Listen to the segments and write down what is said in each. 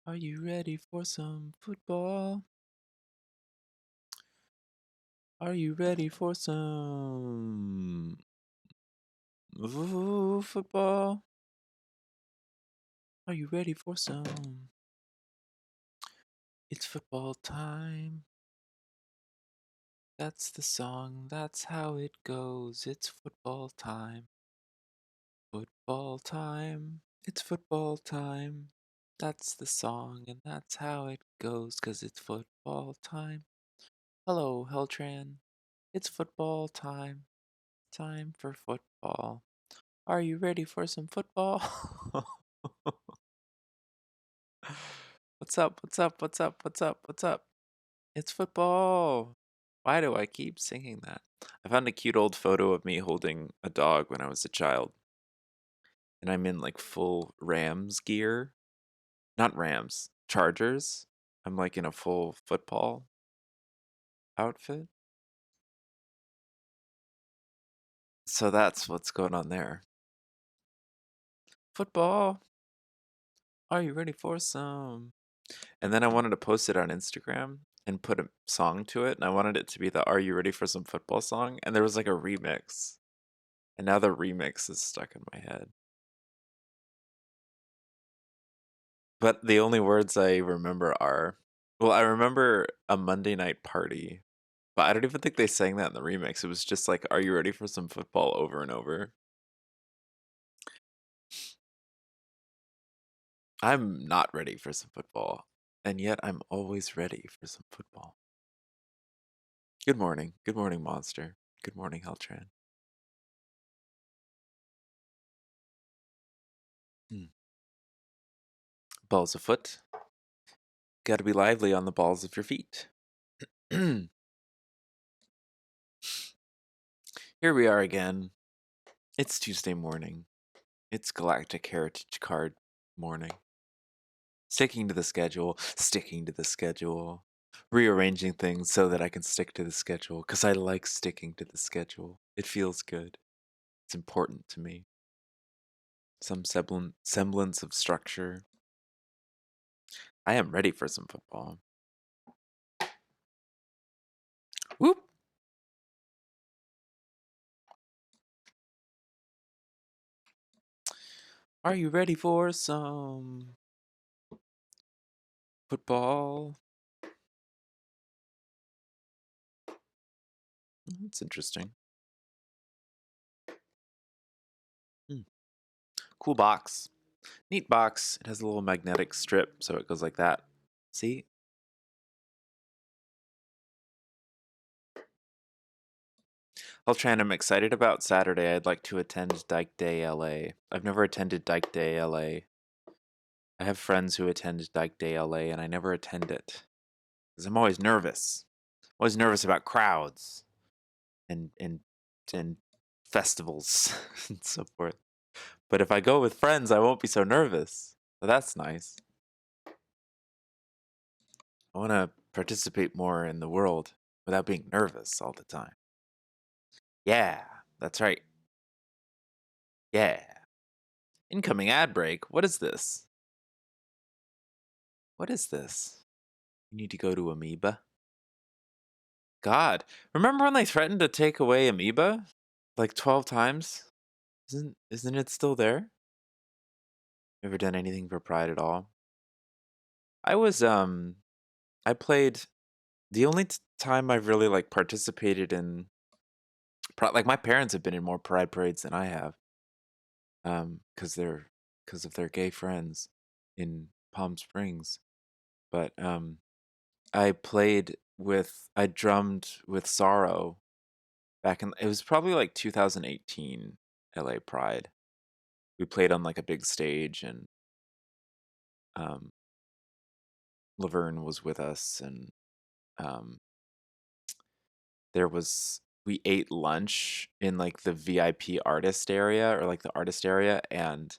Are you ready for some football? Are you ready for some football? Are you ready for some? It's football time. That's the song, that's how it goes. It's football time. Football time. It's football time. That's the song, and that's how it goes, 'cause it's football time. Hello, Heltran. It's football time. Time for football. Are you ready for some football? What's up? What's up? What's up? What's up? What's up? It's football. Why do I keep singing that? I found a cute old photo of me holding a dog when I was a child. And I'm in like full Rams gear. Not Rams, Chargers. I'm like in a full football outfit. So that's what's going on there. Football. Are you ready for some? And then I wanted to post it on Instagram and put a song to it. And I wanted it to be the Are You Ready for Some Football song? And there was like a remix. And now the remix is stuck in my head. But the only words I remember are, well, I remember a Monday night party, but I don't even think they sang that in the remix. It was just like, Are you ready for some football over and over? I'm not ready for some football. And yet I'm always ready for some football. Good morning. Good morning, Monster. Good morning, Heltran. Hmm. Balls of foot. Gotta be lively on the balls of your feet. Here we are again. It's Tuesday morning. It's Galactic Heritage Card morning. Sticking to the schedule, rearranging things so that I can stick to the schedule, because I like sticking to the schedule. It feels good. It's important to me. Some semblance of structure. I am ready for some football. Whoop! Are you ready for some football? That's interesting. Cool box. Neat box. It has a little magnetic strip, so it goes like that. See? Eltran, I'm excited about Saturday. I'd like to attend Dyke Day LA. I've never attended Dyke Day LA. I have friends who attend Dyke Day LA, and I never attend it. Because I'm always nervous. Always nervous about crowds and festivals and so forth. But if I go with friends, I won't be so nervous. So that's nice. I want to participate more in the world without being nervous all the time. Yeah, that's right. Yeah. Incoming ad break. What is this? What is this? You need to go to Amoeba. God, remember when they threatened to take away Amoeba like 12 times? Isn't it still there? Never done anything for Pride at all. I was I played the only time I've really like participated in like my parents have been in more Pride parades than I have. Cuz of their gay friends in Palm Springs. But I drummed with Sorrow back in, it was probably like 2018 LA Pride. We played on like a big stage, and um Laverne was with us, and um we ate lunch in like the VIP artist area, or like the artist area, and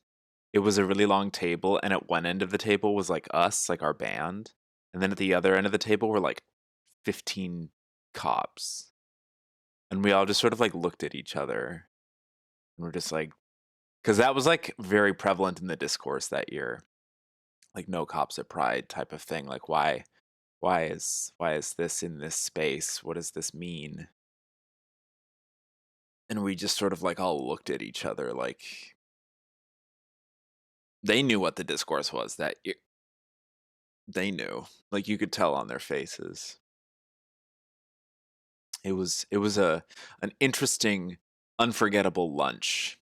it was a really long table, and at one end of the table was like us, like our band, and then at the other end of the table were like 15 cops. And we all just sort of like looked at each other, and we're just like, because that was like very prevalent in the discourse that year. like no cops at Pride type of thing. Like why is this in this space? What does this mean? And we just sort of like all looked at each other like they knew what the discourse was they knew. Like you could tell on their faces. It was a an interesting, unforgettable lunch,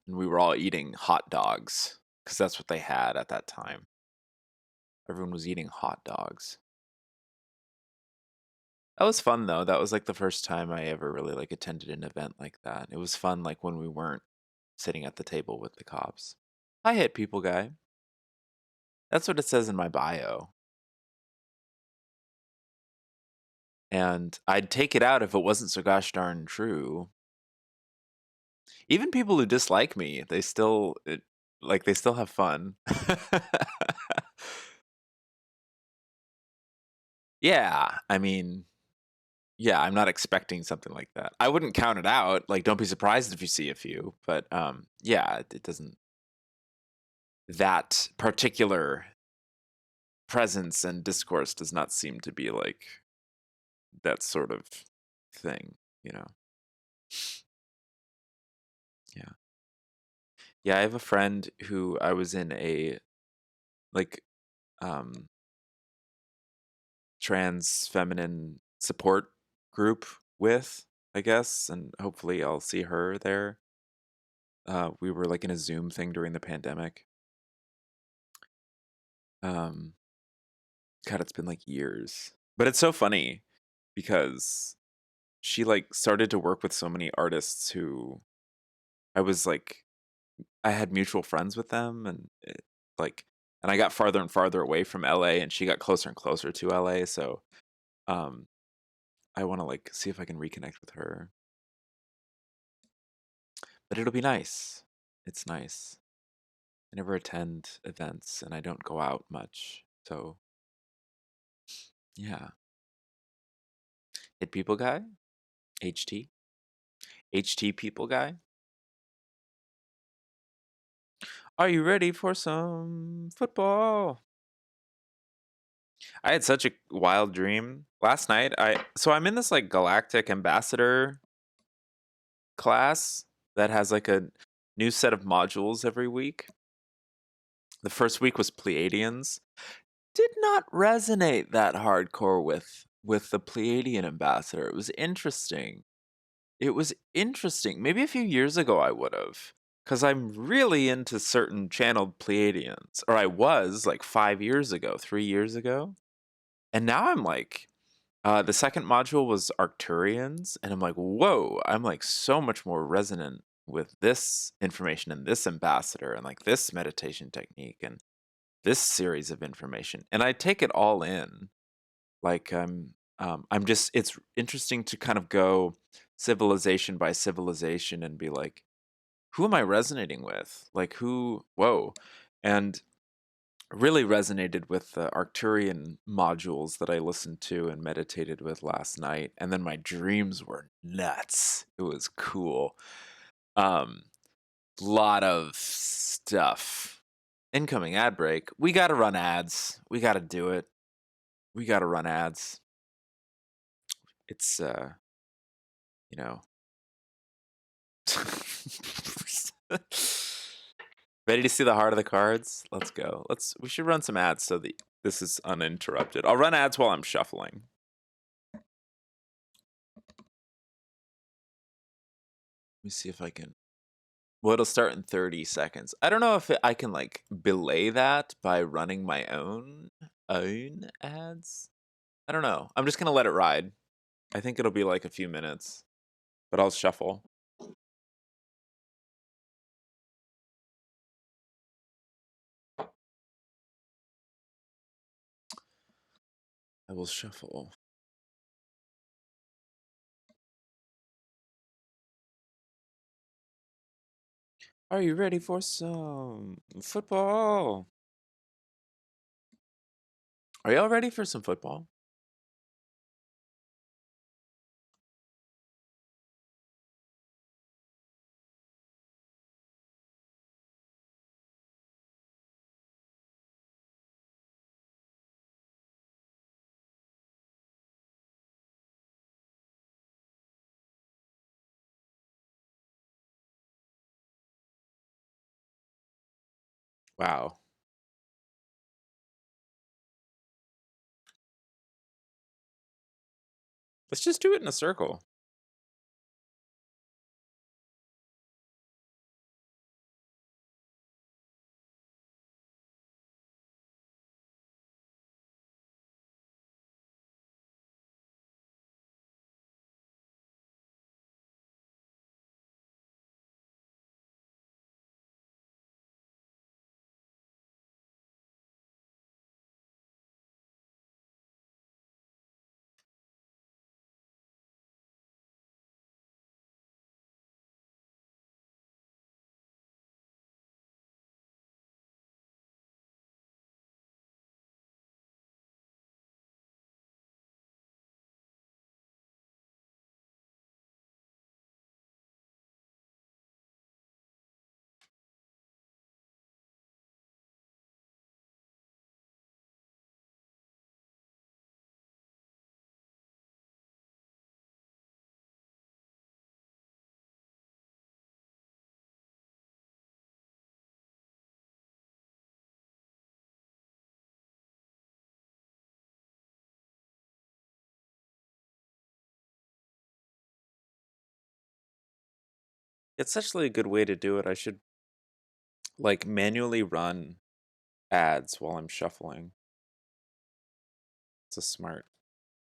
and we were all eating hot dogs because that's what they had at that time. Everyone was eating hot dogs. That was fun though. That was like the first time I ever really like attended an event like that. It was fun like when we weren't sitting at the table with the cops. I hit people guy. That's what it says in my bio. And I'd take it out if it wasn't so gosh darn true. Even people who dislike me, they still have fun. Yeah, I mean, yeah, I'm not expecting something like that. I wouldn't count it out. Like, don't be surprised if you see a few, but yeah, it doesn't. That particular presence and discourse does not seem to be like that sort of thing, you know? Yeah. Yeah, I have a friend who I was in a like um trans feminine support group with, I guess, and hopefully I'll see her there. We were like in a Zoom thing during the pandemic. Um, God, it's been like years, but it's so funny because she like started to work with so many artists who I was like, I had mutual friends with them, and like, and I got farther and farther away from LA, and she got closer and closer to LA. So, um, I want to like see if I can reconnect with her, but it'll be nice. It's nice. I never attend events and I don't go out much. So, yeah. Hit people guy? HT? HT people guy? Are you ready for some football? I had such a wild dream last night. I'm in this like Galactic ambassador class that has like a new set of modules every week. The first week was Pleiadians. Did not resonate that hardcore with the Pleiadian ambassador. It was interesting. It was interesting. Maybe a few years ago I would have, because I'm really into certain channeled Pleiadians, or I was like 5 years ago, 3 years ago, and now I'm like, the second module was Arcturians, and I'm like, whoa! I'm like so much more resonant with this information and this ambassador and like this meditation technique and this series of information, and I take it all in. Like I'm just it's interesting to kind of go civilization by civilization and be like, who am I resonating with? Like who? Whoa! And really resonated with the Arcturian modules that I listened to and meditated with last night, and then my dreams were nuts. It was cool. Um, lot of stuff. Incoming ad break. We got to run ads. We got to do it. We got to run ads. It's you know. Ready to see the heart of the cards? Let's go. We should run some ads so that this is uninterrupted. I'll run ads while I'm shuffling. Let me see if I can. Well, it'll start in 30 seconds. I don't know if I can like belay that by running my own ads. I don't know. I'm just gonna let it ride. I think it'll be like a few minutes, but I'll shuffle. I will shuffle. Are you ready for some football? Are y'all ready for some football? Wow. Let's just do it in a circle. It's actually a good way to do it. I should like manually run ads while I'm shuffling. It's a smart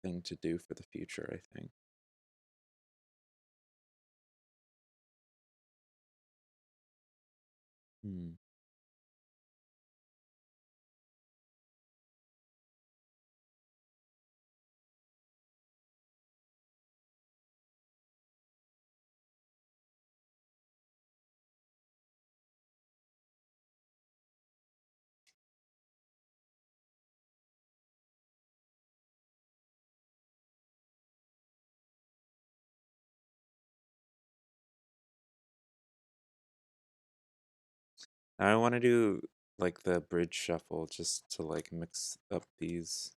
thing to do for the future, I think. Hmm. Now I want to do like the bridge shuffle just to like mix up these.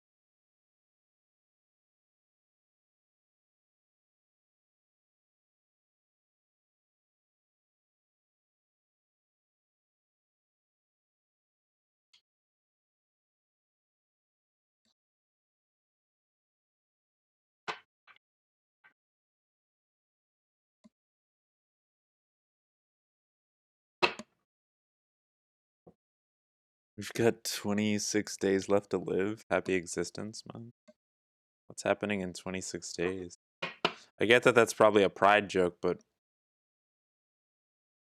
We've got 26 days left to live. Happy existence, man. What's happening in 26 days? I get that that's probably a pride joke, but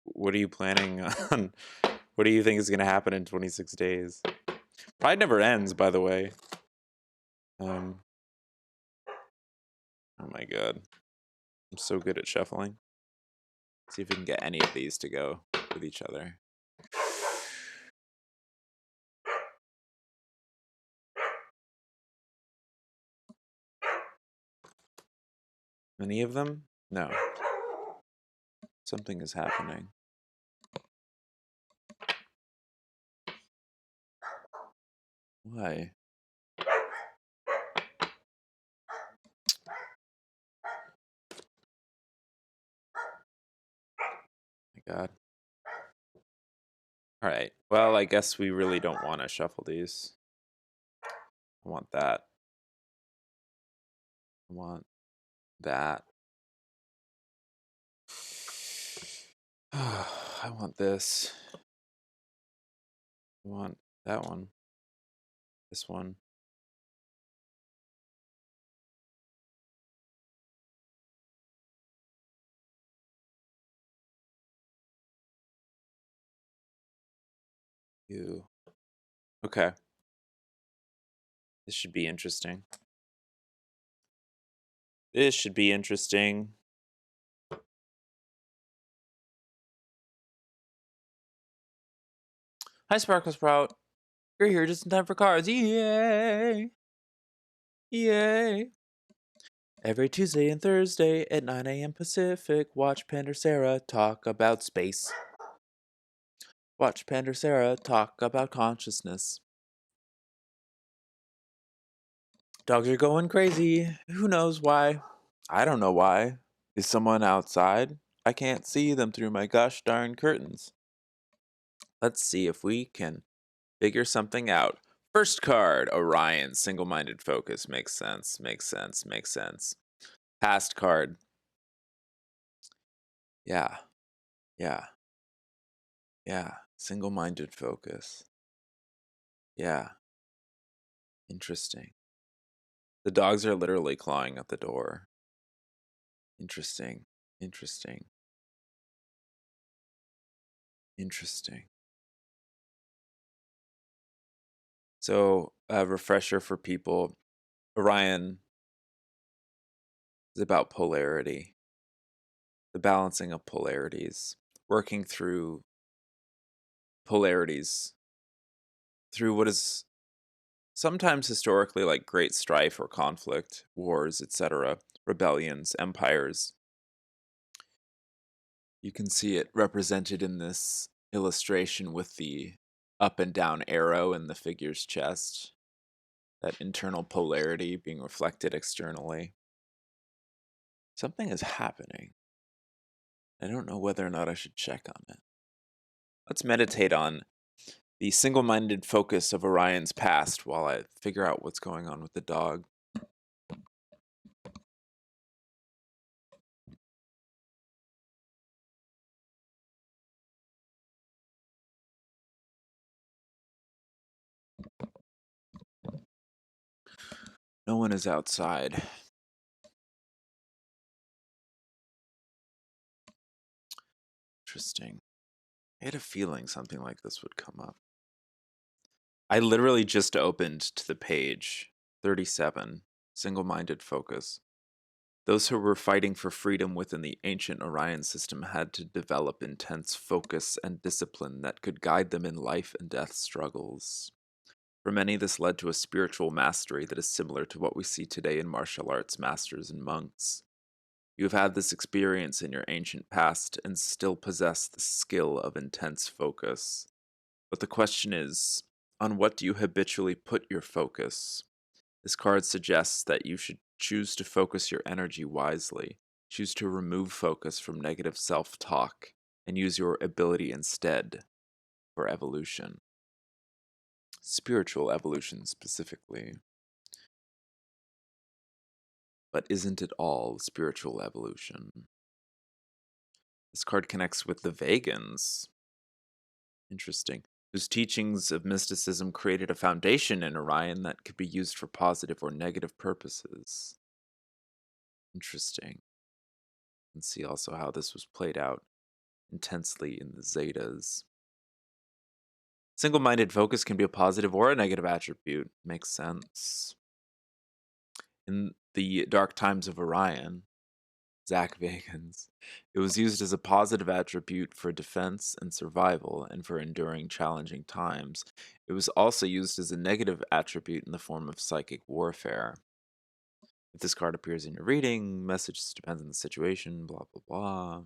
what are you planning on? What do you think is going to happen in 26 days? Pride never ends, by the way. Um, oh my god. I'm so good at shuffling. See if we can get any of these to go with each other. Any of them? No. Something is happening. Why? My god. Alright. Well, I guess we really don't want to shuffle these. I want that. I want that. I want this. I want that one. This one. You. Okay. This should be interesting. This should be interesting. Hi, Sparkle Sprout. You're here just in time for cards. Yay! Yay! Every Tuesday and Thursday at 9 a.m. Pacific, watch Pander Sarah talk about space. Watch Pander Sarah talk about consciousness. Dogs are going crazy. Who knows why? I don't know why. Is someone outside? I can't see them through my gosh darn curtains. Let's see if we can figure something out. First card, Orion, single-minded focus. Makes sense, makes sense, makes sense. Past card. Yeah, yeah, yeah. Single-minded focus. Yeah, interesting. The dogs are literally clawing at the door. Interesting, interesting, interesting. So, a refresher for people, Orion is about polarity, the balancing of polarities, working through polarities through what is sometimes historically like great strife or conflict, wars, etc., rebellions, empires. You can see it represented in this illustration with the up and down arrow in the figure's chest, that internal polarity being reflected externally. Something is happening. I don't know whether or not I should check on it. Let's meditate on the single-minded focus of Orion's past while I figure out what's going on with the dog. No one is outside. Interesting. I had a feeling something like this would come up. I literally just opened to the page 37, single-minded focus. Those who were fighting for freedom within the ancient Orion system had to develop intense focus and discipline that could guide them in life and death struggles. For many, this led to a spiritual mastery that is similar to what we see today in martial arts masters and monks. You have had this experience in your ancient past and still possess the skill of intense focus. But the question is, on what do you habitually put your focus? This card suggests that you should choose to focus your energy wisely, choose to remove focus from negative self-talk, and use your ability instead for evolution. Spiritual evolution specifically. But isn't it all spiritual evolution? This card connects with the Vegans. Interesting. Whose teachings of mysticism created a foundation in Orion that could be used for positive or negative purposes. Interesting. And see also how this was played out intensely in the Zetas. Single-minded focus can be a positive or a negative attribute. Makes sense. In the dark times of Orion, Zach Vegans, it was used as a positive attribute for defense and survival and for enduring challenging times. It was also used as a negative attribute in the form of psychic warfare. If this card appears in your reading, message depends on the situation, blah, blah, blah.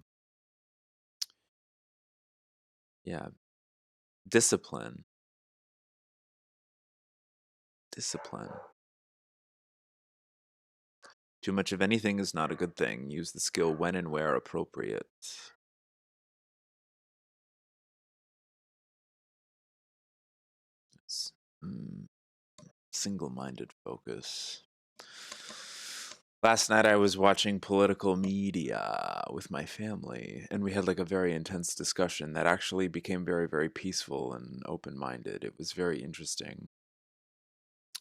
Yeah. Discipline. Discipline. Too much of anything is not a good thing. Use the skill when and where appropriate. Single-minded focus. Last night I was watching political media with my family, and we had like a very intense discussion that actually became very, very peaceful and open-minded. It was very interesting.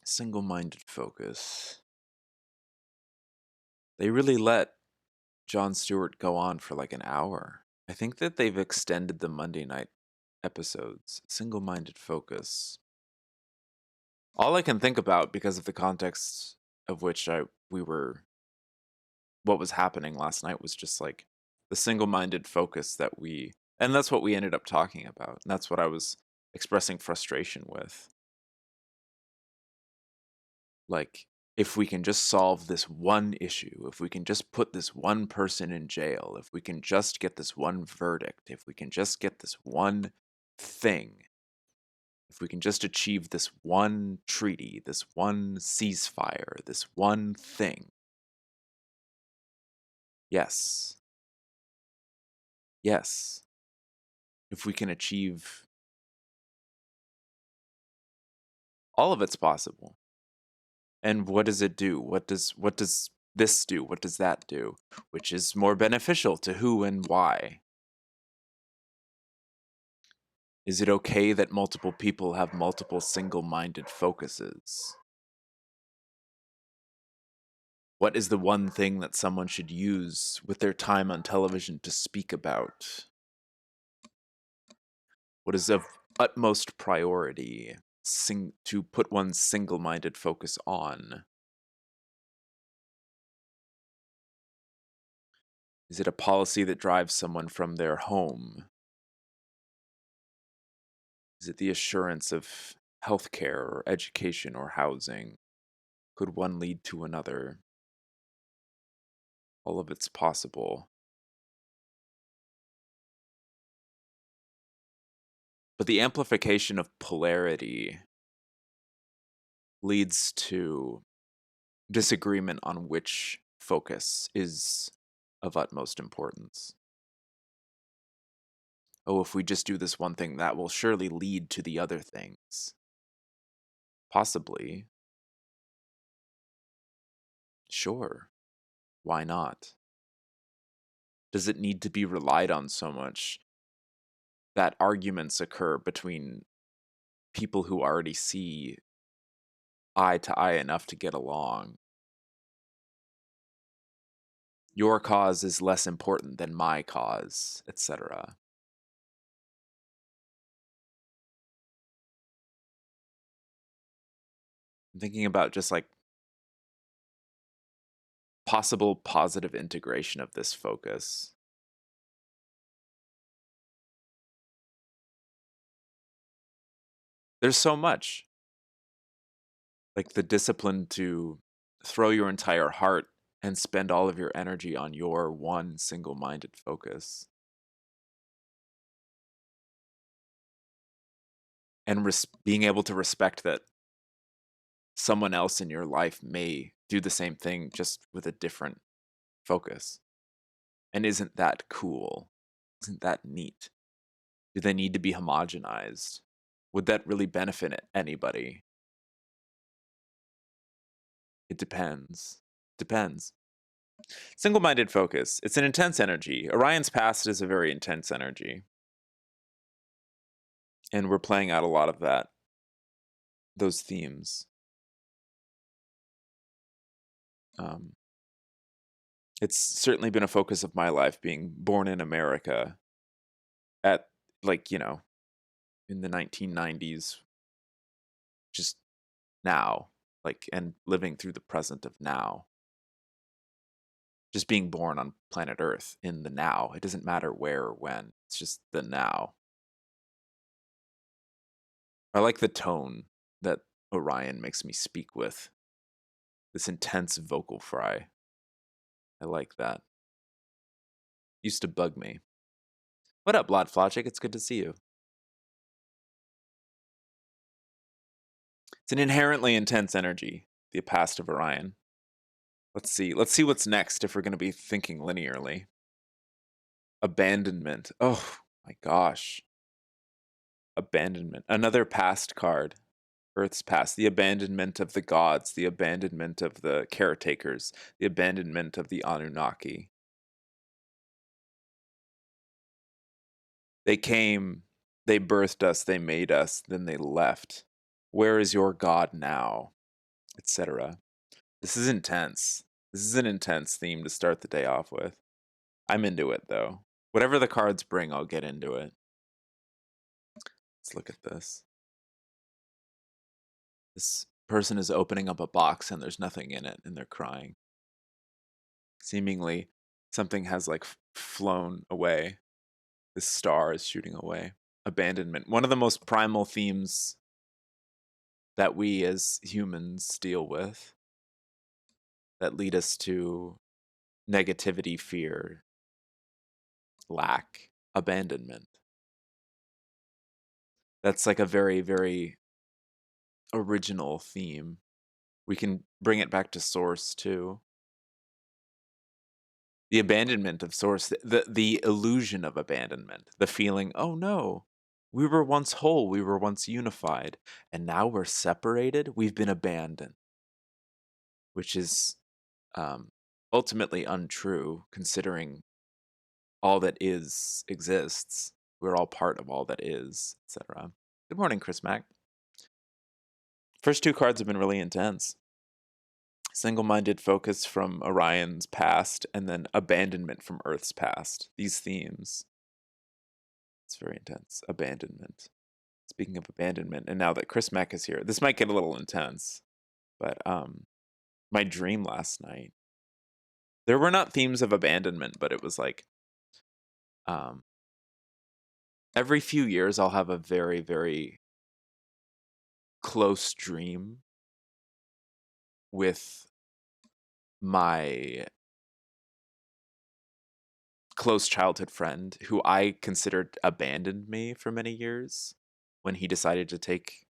Single-minded focus. They really let Jon Stewart go on for like an hour. I think that they've extended the Monday night episodes. Single-minded focus. All I can think about, because of the context of which what was happening last night, was just like the single-minded focus and that's what we ended up talking about. And that's what I was expressing frustration with. Like, if we can just solve this one issue, if we can just put this one person in jail, if we can just get this one verdict, if we can just get this one thing, if we can just achieve this one treaty, this one ceasefire, this one thing. Yes. Yes. If we can achieve All of it's possible. And what does it do? What does this do? What does that do? Which is more beneficial to who and why? Is it okay that multiple people have multiple single-minded focuses? What is the one thing that someone should use with their time on television to speak about? What is of utmost priority to put one's single-minded focus on? Is it a policy that drives someone from their home? Is it the assurance of healthcare or education or housing? Could one lead to another? All of it's possible. But the amplification of polarity leads to disagreement on which focus is of utmost importance. Oh, if we just do this one thing, that will surely lead to the other things. Possibly. Sure. Why not? Does it need to be relied on so much that arguments occur between people who already see eye to eye enough to get along? Your cause is less important than my cause, etc. I'm thinking about just like possible positive integration of this focus. There's so much. Like the discipline to throw your entire heart and spend all of your energy on your one single-minded focus. And being able to respect that someone else in your life may do the same thing just with a different focus. And isn't that cool? Isn't that neat? Do they need to be homogenized? Would that really benefit anybody? It depends. Depends. Single-minded focus. It's an intense energy. Orion's past is a very intense energy. And we're playing out a lot of those themes. It's certainly been a focus of my life being born in America at, like, in the 1990s, just now, like, and living through the present of now. Just being born on planet Earth in the now. It doesn't matter where or when. It's just the now. I like the tone that Orion makes me speak with. This intense vocal fry. I like that. Used to bug me. What up, Blood Flotchick? It's good to see you. It's an inherently intense energy, the past of Orion. Let's see. Let's see what's next if we're going to be thinking linearly. Abandonment. Oh my gosh. Abandonment. Another past card. Earth's past. The abandonment of the gods. The abandonment of the caretakers. The abandonment of the Anunnaki. They came. They birthed us. They made us. Then they left. Where is your God now? Etc. This is intense. This is an intense theme to start the day off with. I'm into it, though. Whatever the cards bring, I'll get into it. Let's look at this. This person is opening up a box and there's nothing in it, and they're crying. Seemingly, something has, like, flown away. This star is shooting away. Abandonment. One of the most primal themes that we as humans deal with that lead us to negativity, fear, lack, abandonment. That's like a very, very original theme. We can bring it back to source too. The abandonment of source, the illusion of abandonment, the feeling, oh no, We were once whole, we were once unified, and now we're separated, we've been abandoned, which is ultimately untrue considering all that is exists. We're all part of all that is, etc. Good morning, Chris Mack. First two cards have been really intense. Single-minded focus from Orion's past, and then abandonment from Earth's past. These themes. It's very intense. Abandonment. Speaking of abandonment, and now that Chris Mack is here, this might get a little intense, but my dream last night, there were not themes of abandonment, but it was like every few years I'll have a very, very close dream with my close childhood friend who I considered abandoned me for many years when he decided to take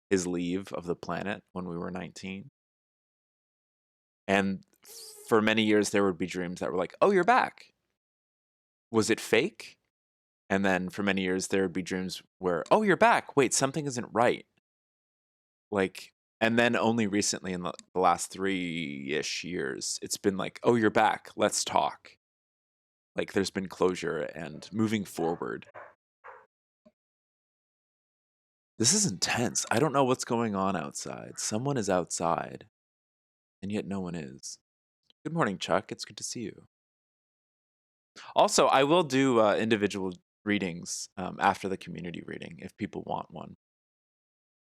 his leave of the planet when we were 19. And for many years there would be dreams that were like, oh, you're back. Was it fake? And then for many years there would be dreams where, oh, you're back. Wait, something isn't right. Like, and then only recently in the last 3-ish years, it's been like, oh, you're back. Let's talk. Like there's been closure and moving forward. This is intense. I don't know what's going on outside. Someone is outside, and yet no one is. Good morning, Chuck. It's good to see you. Also, I will do individual readings after the community reading if people want one,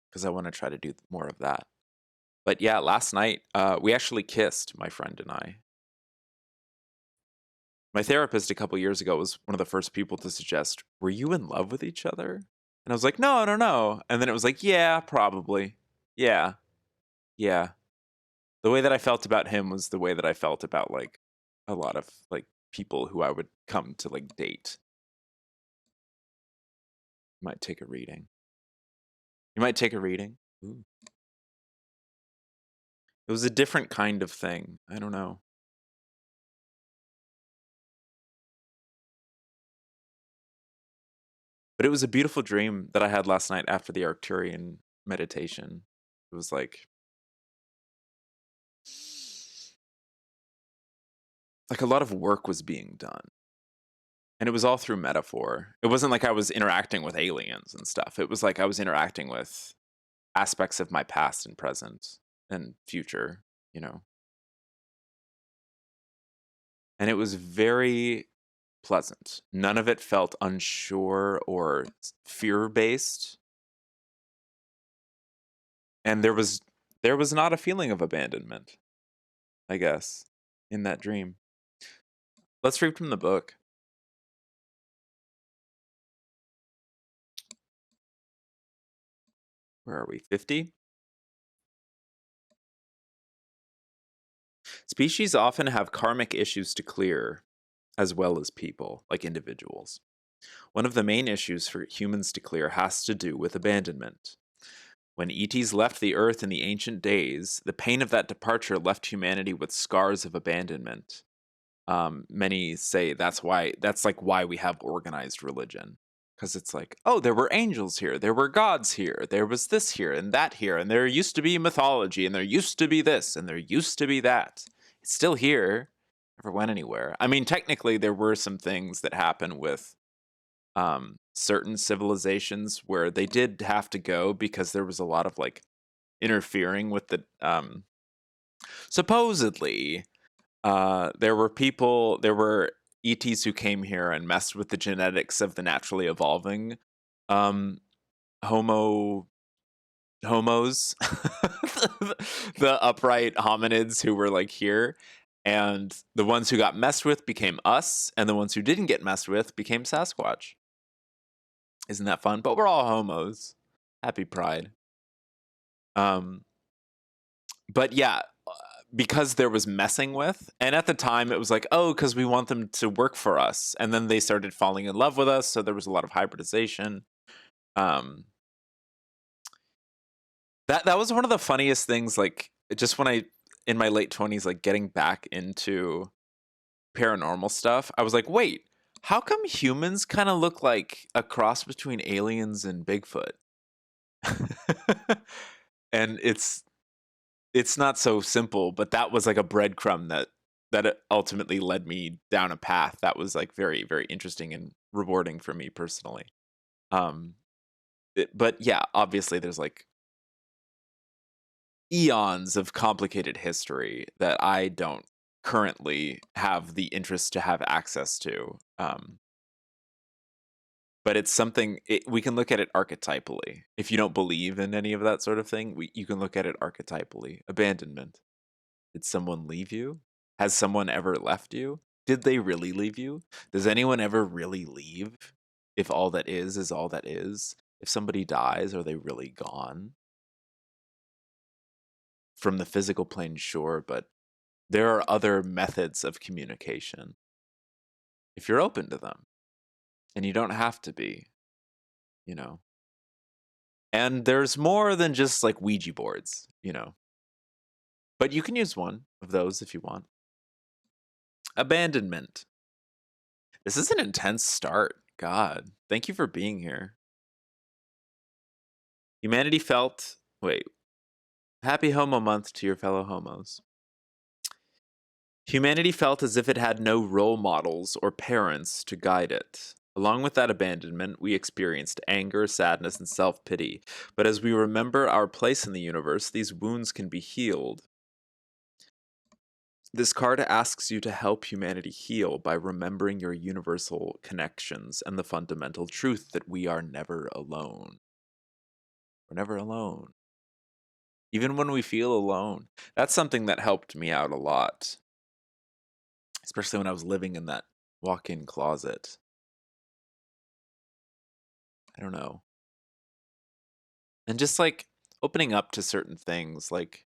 because I want to try to do more of that. But yeah, last night we actually kissed, my friend and I. My therapist a couple years ago was one of the first people to suggest, were you in love with each other? And I was like, no, I don't know. And then it was like, yeah, probably. Yeah. Yeah. The way that I felt about him was the way that I felt about like a lot of like people who I would come to like date. Might take a reading. You might take a reading. Ooh. It was a different kind of thing. I don't know. But it was a beautiful dream that I had last night after the Arcturian meditation. It was like a lot of work was being done. And it was all through metaphor. It wasn't like I was interacting with aliens and stuff. It was like I was interacting with aspects of my past and present and future, you know. And it was very pleasant. None of it felt unsure or fear-based. And there was not a feeling of abandonment, I guess, in that dream. Let's read from the book. Where are we? 50? Species often have karmic issues to clear, as well as people, like individuals. One of the main issues for humans to clear has to do with abandonment. When ETs left the Earth in the ancient days, the pain of that departure left humanity with scars of abandonment. Many say that's why we have organized religion. Because it's like, oh, there were angels here, there were gods here, there was this here and that here, and there used to be mythology, and there used to be this, and there used to be that. It's still here, never went anywhere. I mean, technically, there were some things that happened with certain civilizations where they did have to go because there was a lot of like interfering with the supposedly there were ETs who came here and messed with the genetics of the naturally evolving homos the upright hominids who were like here, and the ones who got messed with became us, and the ones who didn't get messed with became Sasquatch. Isn't that fun? But we're all homos. Happy Pride. But yeah, because there was messing with, and at the time it was like, oh, because we want them to work for us, and then they started falling in love with us, so there was a lot of hybridization. That was one of the funniest things, like just when I in my late 20s, like getting back into paranormal stuff, I was like, wait, How come humans kind of look like a cross between aliens and Bigfoot? And it's not so simple, but that was like a breadcrumb that ultimately led me down a path that was like very, very interesting and rewarding for me personally. Um, but yeah, obviously there's like eons of complicated history that I don't currently have the interest to have access to. But it's something we can look at it archetypally. If you don't believe in any of that sort of thing, you can look at it archetypally. Abandonment. Did someone leave you? Has someone ever left you? Did they really leave you? Does anyone ever really leave? If all that is all that is? If somebody dies, are they really gone? From the physical plane, sure, but there are other methods of communication if you're open to them. And you don't have to be, you know. And there's more than just like Ouija boards, you know. But you can use one of those if you want. Abandonment. This is an intense start. God, thank you for being here. Humanity felt. Wait. Happy Homo Month to your fellow homos. Humanity felt as if it had no role models or parents to guide it. Along with that abandonment, we experienced anger, sadness, and self pity. But as we remember our place in the universe, these wounds can be healed. This card asks you to help humanity heal by remembering your universal connections and the fundamental truth that we are never alone. We're never alone. Even when we feel alone. That's something that helped me out a lot, especially when I was living in that walk-in closet. I don't know. And just like opening up to certain things, like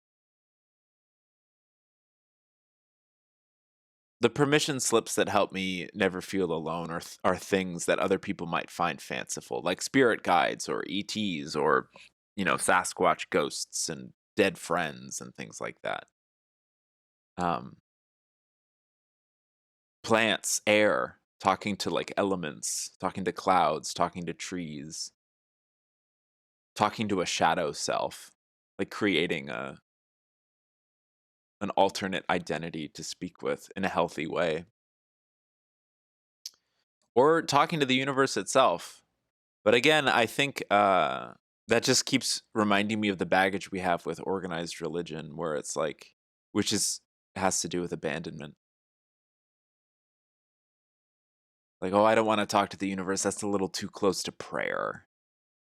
the permission slips that help me never feel alone are things that other people might find fanciful, like spirit guides or ETs or, Sasquatch ghosts and dead friends and things like that. Um, Plants, air, talking to like elements, talking to clouds, talking to trees, talking to a shadow self, like creating an alternate identity to speak with in a healthy way. Or talking to the universe itself. But again, I think that just keeps reminding me of the baggage we have with organized religion, where it's like, which has to do with abandonment. Like, oh, I don't want to talk to the universe. That's a little too close to prayer.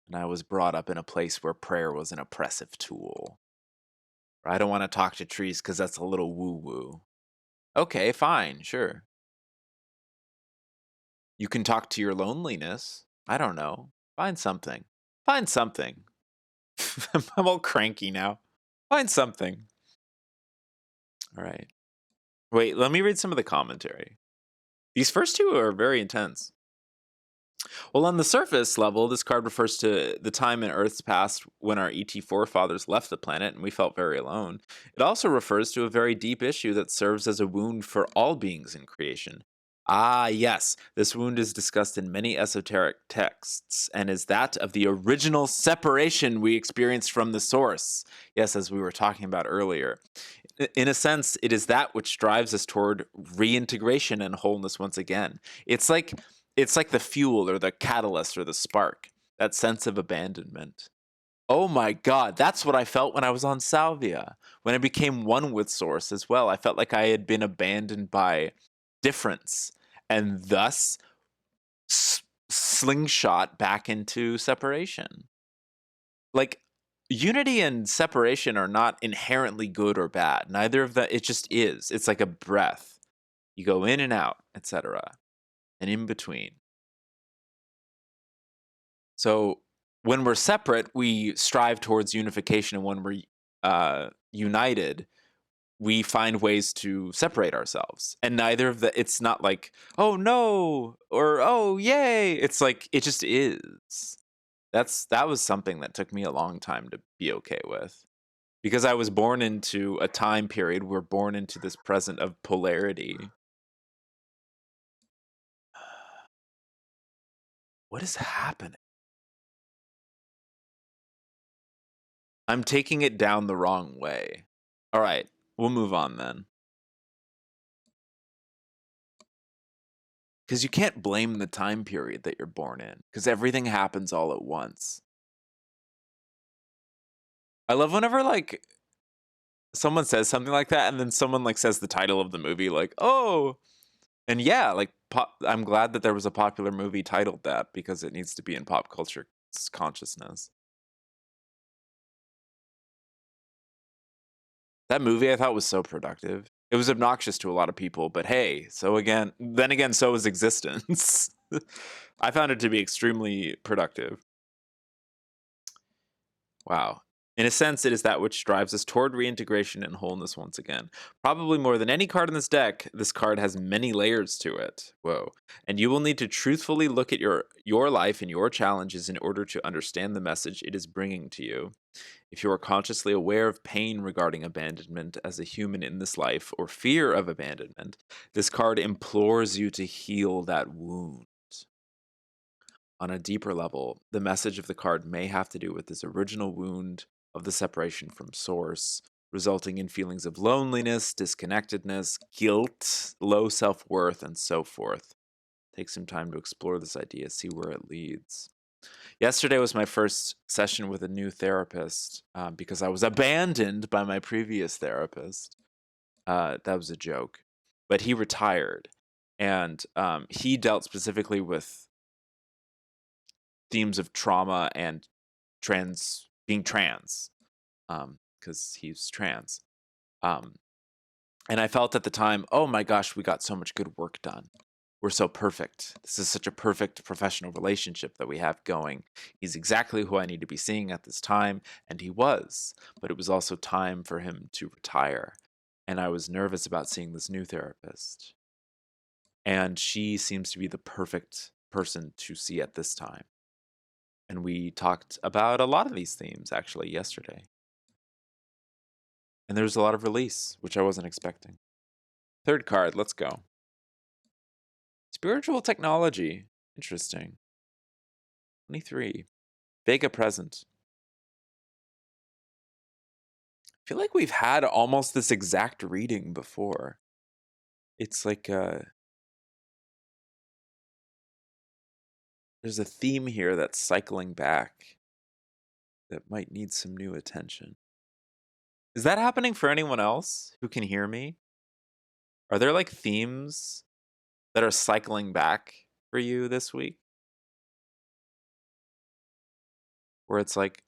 And I was brought up in a place where prayer was an oppressive tool. Or I don't want to talk to trees because that's a little woo-woo. Okay, fine, sure. You can talk to your loneliness. I don't know. Find something. Find something. I'm all cranky now. Find something. All right. Wait, let me read some of the commentary. These first two are very intense. Well, on the surface level, this card refers to the time in Earth's past when our ET forefathers left the planet and we felt very alone. It also refers to a very deep issue that serves as a wound for all beings in creation. Ah, yes, this wound is discussed in many esoteric texts and is that of the original separation we experienced from the source. Yes, as we were talking about earlier. In a sense, it is that which drives us toward reintegration and wholeness once again. It's like the fuel or the catalyst or the spark, that sense of abandonment. Oh my God, that's what I felt when I was on Salvia. When I became one with Source as well, I felt like I had been abandoned by difference and thus slingshot back into separation. Like, unity and separation are not inherently good or bad. Neither of that, it just is. It's like a breath. You go in and out, etc. And in between. So when we're separate, we strive towards unification, and when we're united, we find ways to separate ourselves. And neither of the, it's not like, oh no, or oh yay. It's like, it just is. That was something that took me a long time to be okay with. Because I was born into a time period, we're born into this present of polarity. What is happening? I'm taking it down the wrong way. All right, we'll move on then. Because you can't blame the time period that you're born in, because everything happens all at once. I love whenever like someone says something like that, and then someone like says the title of the movie, like, "Oh," and yeah, like I'm glad that there was a popular movie titled that because it needs to be in pop culture consciousness. That movie I thought was so productive. It was obnoxious to a lot of people, but hey, then again, so is existence. I found it to be extremely productive. Wow. In a sense, it is that which drives us toward reintegration and wholeness once again. Probably more than any card in this deck, this card has many layers to it. Whoa. And you will need to truthfully look at your life and your challenges in order to understand the message it is bringing to you. If you are consciously aware of pain regarding abandonment as a human in this life or fear of abandonment, this card implores you to heal that wound. On a deeper level, the message of the card may have to do with this original wound of the separation from source, resulting in feelings of loneliness, disconnectedness, guilt, low self worth, and so forth. Take some time to explore this idea, see where it leads. Yesterday was my first session with a new therapist because I was abandoned by my previous therapist. That was a joke. But he retired, and he dealt specifically with themes of trauma and being trans, because he's trans. Um, and I felt at the time, oh my gosh, we got so much good work done. We're so perfect. This is such a perfect professional relationship that we have going. He's exactly who I need to be seeing at this time, and he was. But it was also time for him to retire. And I was nervous about seeing this new therapist. And she seems to be the perfect person to see at this time. And we talked about a lot of these themes actually yesterday. And there was a lot of release, which I wasn't expecting. Third card, let's go. Spiritual technology. Interesting. 23. Vega present. I feel like we've had almost this exact reading before. It's like there's a theme here that's cycling back that might need some new attention. Is that happening for anyone else who can hear me? Are there like themes that are cycling back for you this week? Where it's like,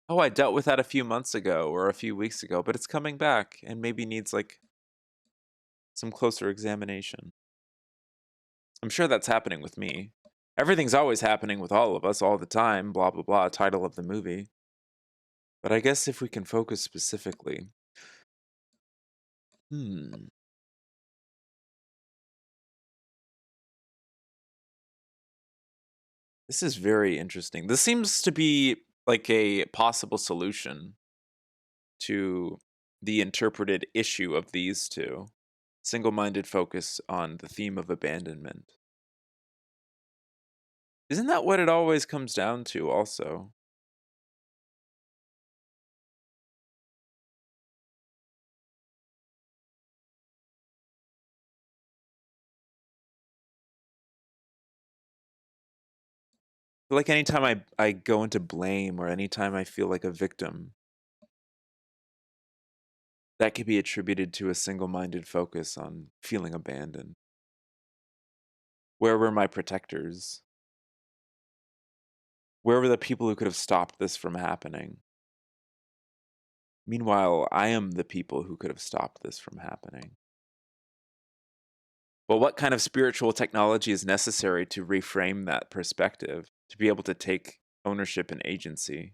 oh, I dealt with that a few months ago or a few weeks ago, but it's coming back and maybe needs like some closer examination. I'm sure that's happening with me. Everything's always happening with all of us all the time, blah, blah, blah, title of the movie. But I guess if we can focus specifically. This is very interesting. This seems to be like a possible solution to the interpreted issue of these two. Single-minded focus on the theme of abandonment. Isn't that what it always comes down to also? Like anytime I go into blame or anytime I feel like a victim, that could be attributed to a single-minded focus on feeling abandoned. Where were my protectors? Where were the people who could have stopped this from happening? Meanwhile, I am the people who could have stopped this from happening. Well, what kind of spiritual technology is necessary to reframe that perspective, to be able to take ownership and agency?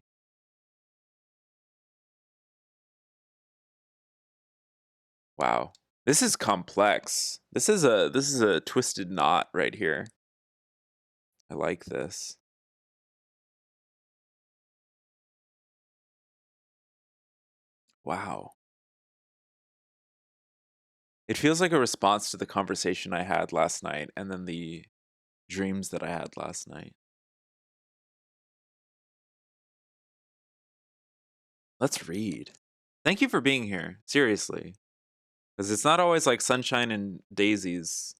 Wow. This is complex. This is a twisted knot right here. I like this. Wow. It feels like a response to the conversation I had last night and then the dreams that I had last night. Let's read. Thank you for being here. Seriously. Because it's not always like sunshine and daisies.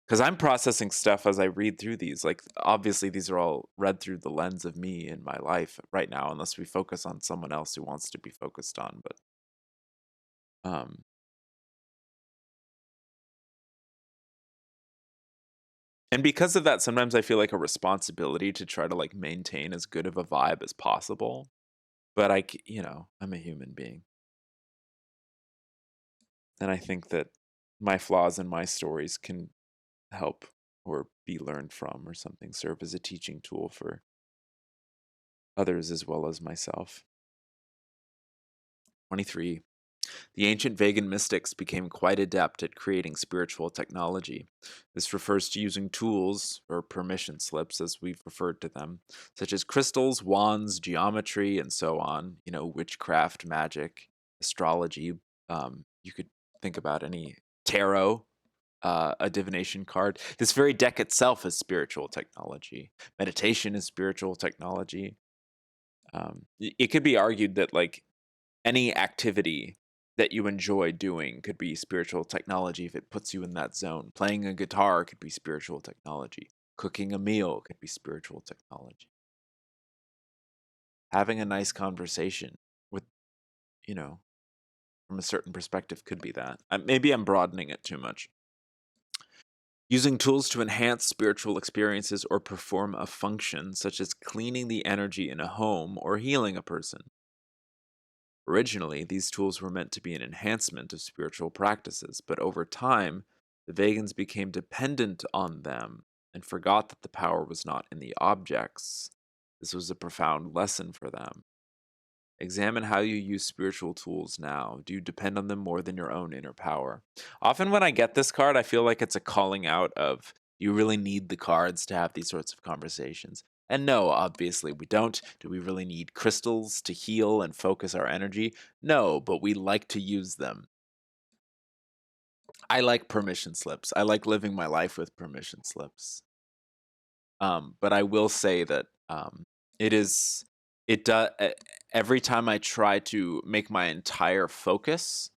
Because I'm processing stuff as I read through these. Like, obviously, these are all read through the lens of me in my life right now, unless we focus on someone else who wants to be focused on. Um, and because of that, sometimes I feel like a responsibility to try to like maintain as good of a vibe as possible. But I'm a human being. And I think that my flaws and my stories can help or be learned from or something, serve as a teaching tool for others as well as myself. 23. The ancient Vegan mystics became quite adept at creating spiritual technology. This refers to using tools, or permission slips as we've referred to them, such as crystals, wands, geometry, and so on. Witchcraft, magic, astrology. You could think about any tarot, a divination card. This very deck itself is spiritual technology. Meditation is spiritual technology. It could be argued that like any activity that you enjoy doing could be spiritual technology if it puts you in that zone. Playing a guitar could be spiritual technology. Cooking a meal could be spiritual technology. Having a nice conversation with, you know, from a certain perspective could be that. Maybe I'm broadening it too much. Using tools to enhance spiritual experiences or perform a function, such as cleaning the energy in a home or healing a person. Originally, these tools were meant to be an enhancement of spiritual practices, but over time, the Vegans became dependent on them and forgot that the power was not in the objects. This was a profound lesson for them. Examine how you use spiritual tools now. Do you depend on them more than your own inner power? Often, when I get this card, I feel like it's a calling out of you really need the cards to have these sorts of conversations. And no, obviously, we don't. Do we really need crystals to heal and focus our energy? No, but we like to use them. I like permission slips. I like living my life with permission slips. But I will say that it is it does every time I try to make my entire focus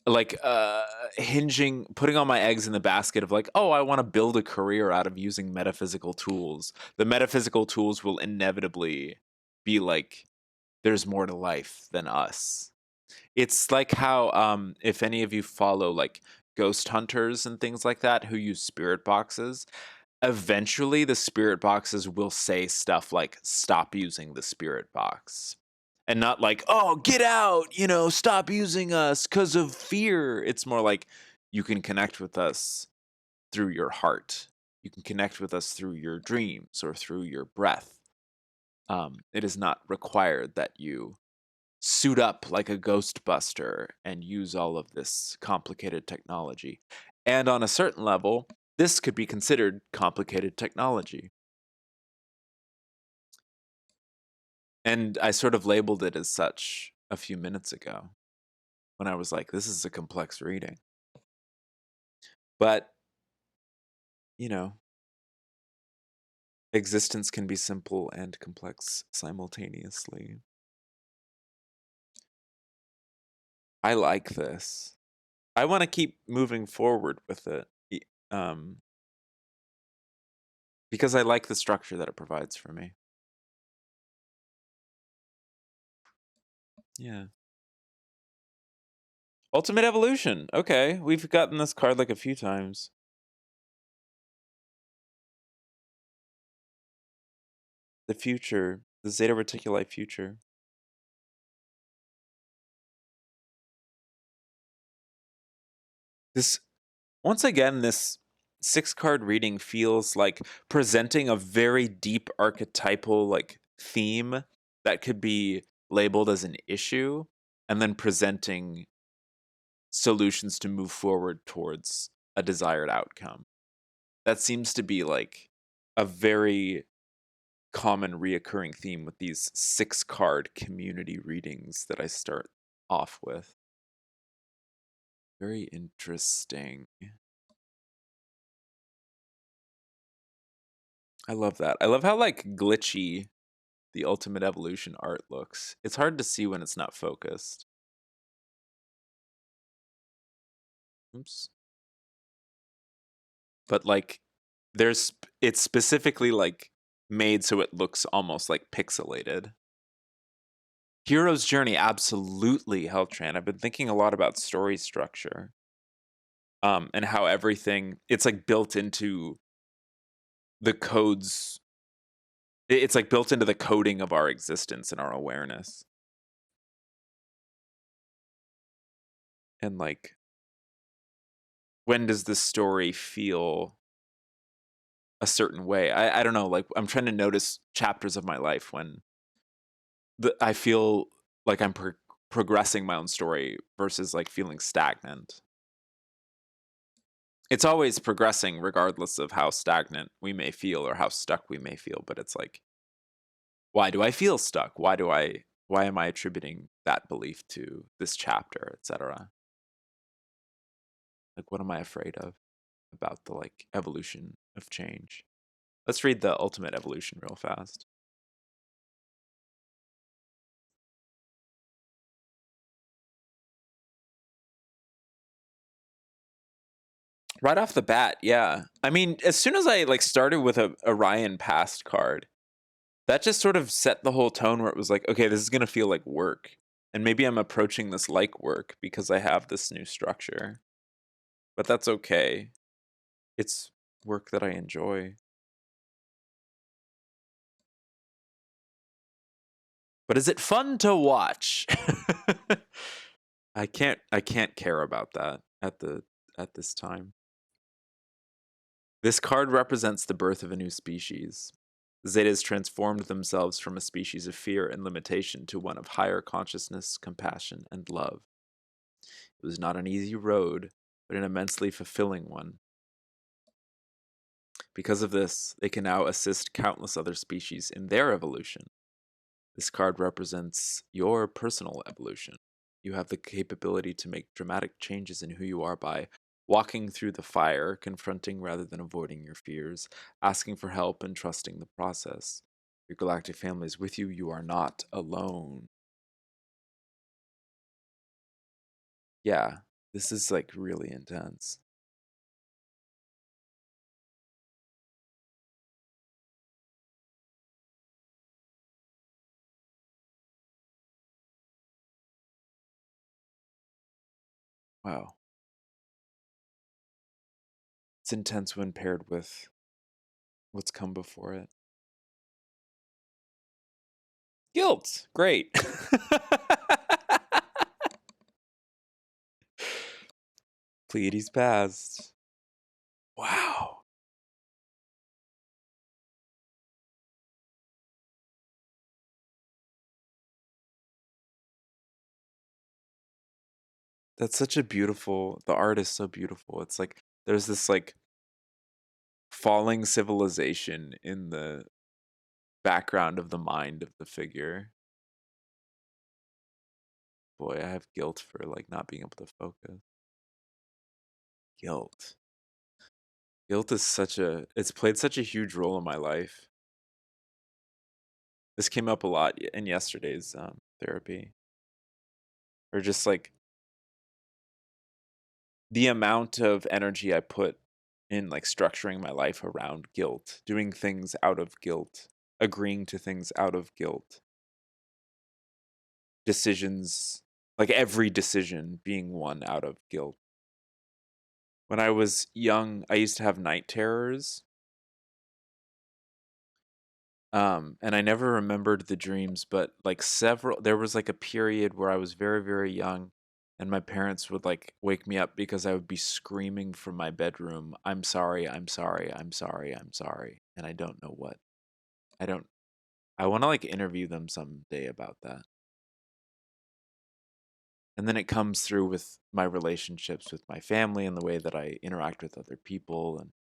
like putting all my eggs in the basket of like, oh, I want to build a career out of using metaphysical tools. The metaphysical tools will inevitably be like there's more to life than us. It's like how if any of you follow like ghost hunters and things like that who use spirit boxes, eventually the spirit boxes will say stuff like stop using the spirit box and not like oh get out, stop using us because of fear. It's more like you can connect with us through your heart, you can connect with us through your dreams or through your breath. It is not required that you suit up like a ghostbuster and use all of this complicated technology. And on a certain level, this could be considered complicated technology. And I sort of labeled it as such a few minutes ago when I was like, this is a complex reading. But, you know, existence can be simple and complex simultaneously. I like this. I want to keep moving forward with it. Um, because I like the structure that it provides for me. Yeah. Ultimate Evolution. Okay, we've gotten this card like a few times. The future, the Zeta Reticuli future. This once again, this 6-card reading feels like presenting a very deep archetypal like theme that could be labeled as an issue, and then presenting solutions to move forward towards a desired outcome. That seems to be like a very common reoccurring theme with these 6-card community readings that I start off with. Very interesting. I love that. I love how like glitchy the ultimate evolution art looks. It's hard to see when it's not focused. Oops. But like it's specifically like made so it looks almost like pixelated. Hero's Journey, absolutely, Heltran. I've been thinking a lot about story structure. And how everything it's like built into the codes. It's like built into the coding of our existence and our awareness. And like, when does this story feel a certain way? I don't know. Like, I'm trying to notice chapters of my life when I feel like I'm progressing my own story versus like feeling stagnant. It's always progressing regardless of how stagnant we may feel or how stuck we may feel, but it's like, why do I feel stuck? Why am I attributing that belief to this chapter, etc.? Like, what am I afraid of about the like evolution of change? Let's read the ultimate evolution real fast. Right off the bat, yeah. I mean, as soon as I like started with a Orion past card, that just sort of set the whole tone where it was like, okay, this is gonna feel like work. And maybe I'm approaching this like work because I have this new structure. But that's okay. It's work that I enjoy. But is it fun to watch? I can't care about that at this time. This card represents the birth of a new species. Zetas transformed themselves from a species of fear and limitation to one of higher consciousness, compassion, and love. It was not an easy road, but an immensely fulfilling one. Because of this, they can now assist countless other species in their evolution. This card represents your personal evolution. You have the capability to make dramatic changes in who you are by walking through the fire, confronting rather than avoiding your fears, asking for help, and trusting the process. Your galactic family is with you. You are not alone. Yeah, this is like really intense. Wow. It's intense when paired with what's come before it. Guilt. Great. Pleiades passed. Wow. That's such a beautiful, the art is so beautiful. It's like there's this like falling civilization in the background of the mind of the figure. Boy, I have guilt for like not being able to focus. Guilt. Guilt is it's played such a huge role in my life. This came up a lot in yesterday's therapy. Or just like the amount of energy I put in like structuring my life around guilt, doing things out of guilt, agreeing to things out of guilt, decisions, like every decision being one out of guilt. When I was young, I used to have night terrors. And I never remembered the dreams, but like there was like a period where I was very, very young, and my parents would like wake me up because I would be screaming from my bedroom, I'm sorry, I'm sorry, I'm sorry, I'm sorry. And I don't know what. I don't, I want to like interview them someday about that. And then it comes through with my relationships with my family and the way that I interact with other people and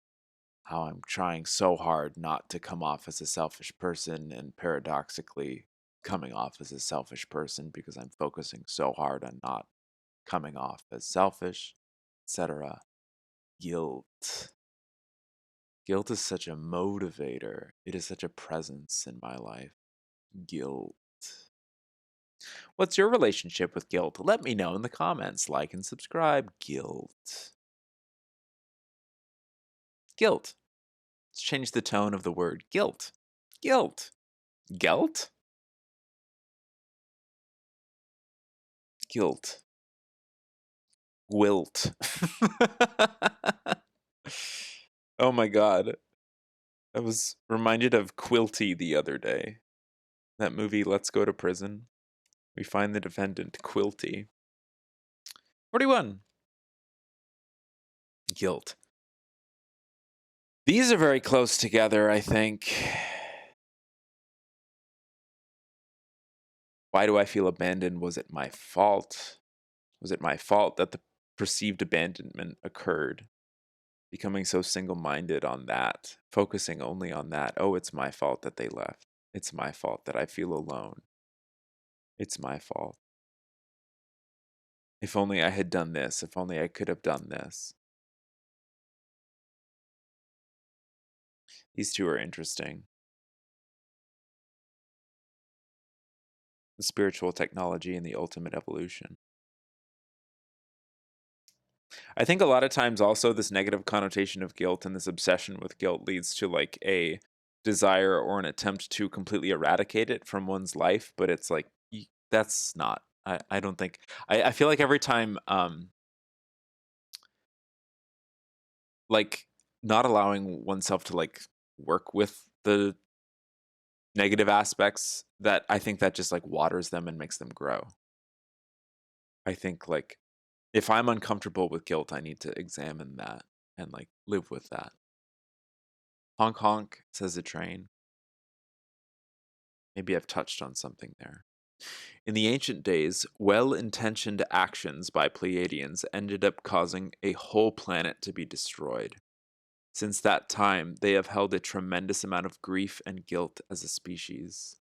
how I'm trying so hard not to come off as a selfish person and paradoxically coming off as a selfish person because I'm focusing so hard on not coming off as selfish, etc. Guilt. Guilt is such a motivator. It is such a presence in my life. Guilt. What's your relationship with guilt? Let me know in the comments. Like and subscribe. Guilt. Guilt. Let's change the tone of the word guilt. Guilt. Guilt? Guilt. Wilt. Oh my god. I was reminded of Quilty the other day. That movie, Let's Go to Prison. We find the defendant, Quilty. 41. Guilt. These are very close together, I think. Why do I feel abandoned? Was it my fault? Was it my fault that the perceived abandonment occurred? Becoming so single-minded on that, focusing only on that. Oh, it's my fault that they left. It's my fault that I feel alone. It's my fault. If only I had done this. If only I could have done this. These two are interesting. The spiritual technology and the ultimate evolution. I think a lot of times also this negative connotation of guilt and this obsession with guilt leads to like a desire or an attempt to completely eradicate it from one's life, but it's like that's not. I don't think. I feel like every time like not allowing oneself to like work with the negative aspects, that I think that just like waters them and makes them grow. I think like if I'm uncomfortable with guilt, I need to examine that and like live with that. Honk honk, says the train. Maybe I've touched on something there. In the ancient days, well-intentioned actions by Pleiadians ended up causing a whole planet to be destroyed. Since that time, they have held a tremendous amount of grief and guilt as a species.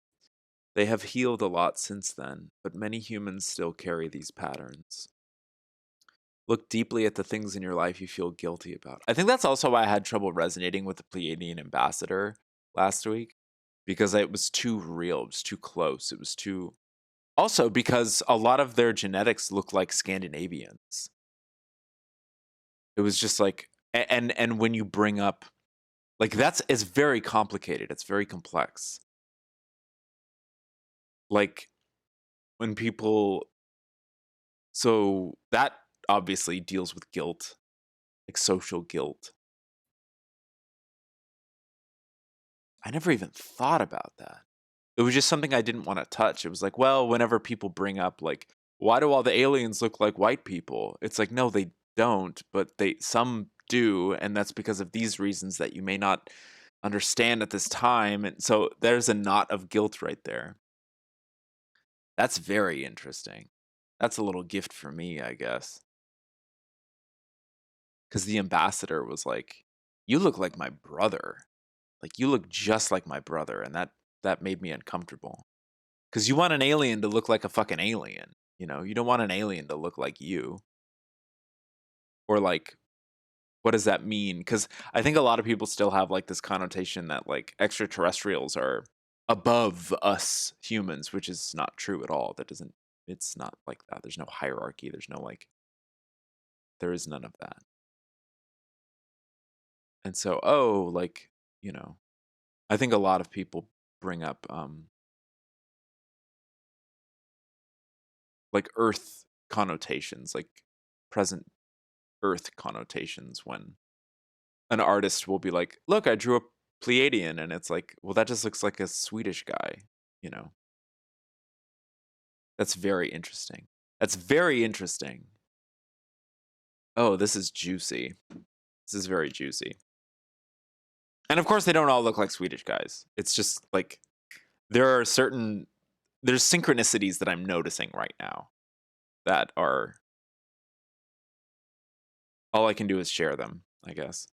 They have healed a lot since then, but many humans still carry these patterns. Look deeply at the things in your life you feel guilty about. I think that's also why I had trouble resonating with the Pleiadian ambassador last week, because it was too real, it was too close, it was too... Also because a lot of their genetics look like Scandinavians. It was just like... And when you bring up... Like, it's very complicated, it's very complex. Like, when people... So that obviously deals with guilt, like social guilt. I never even thought about that. It was just something I didn't want to touch. It was like, well, whenever people bring up like, why do all the aliens look like white people? It's like, no, they don't, but some do, and that's because of these reasons that you may not understand at this time. And so there's a knot of guilt right there. That's very interesting. That's a little gift for me, I guess. Because the ambassador was like, you look like my brother. Like, you look just like my brother, and that made me uncomfortable. Because you want an alien to look like a fucking alien, you know? You don't want an alien to look like you. Or like, what does that mean? Because I think a lot of people still have like this connotation that like extraterrestrials are above us humans, which is not true at all. It's not like that. There's no hierarchy. There's no like, there is none of that. And so, like, you know, I think a lot of people bring up like Earth connotations, like present Earth connotations, when an artist will be like, look, I drew a Pleiadian, and it's like, well, that just looks like a Swedish guy, you know? That's very interesting. That's very interesting. Oh, this is juicy. This is very juicy. And of course, they don't all look like Swedish guys. It's just like, there's synchronicities that I'm noticing right now that are, all I can do is share them, I guess.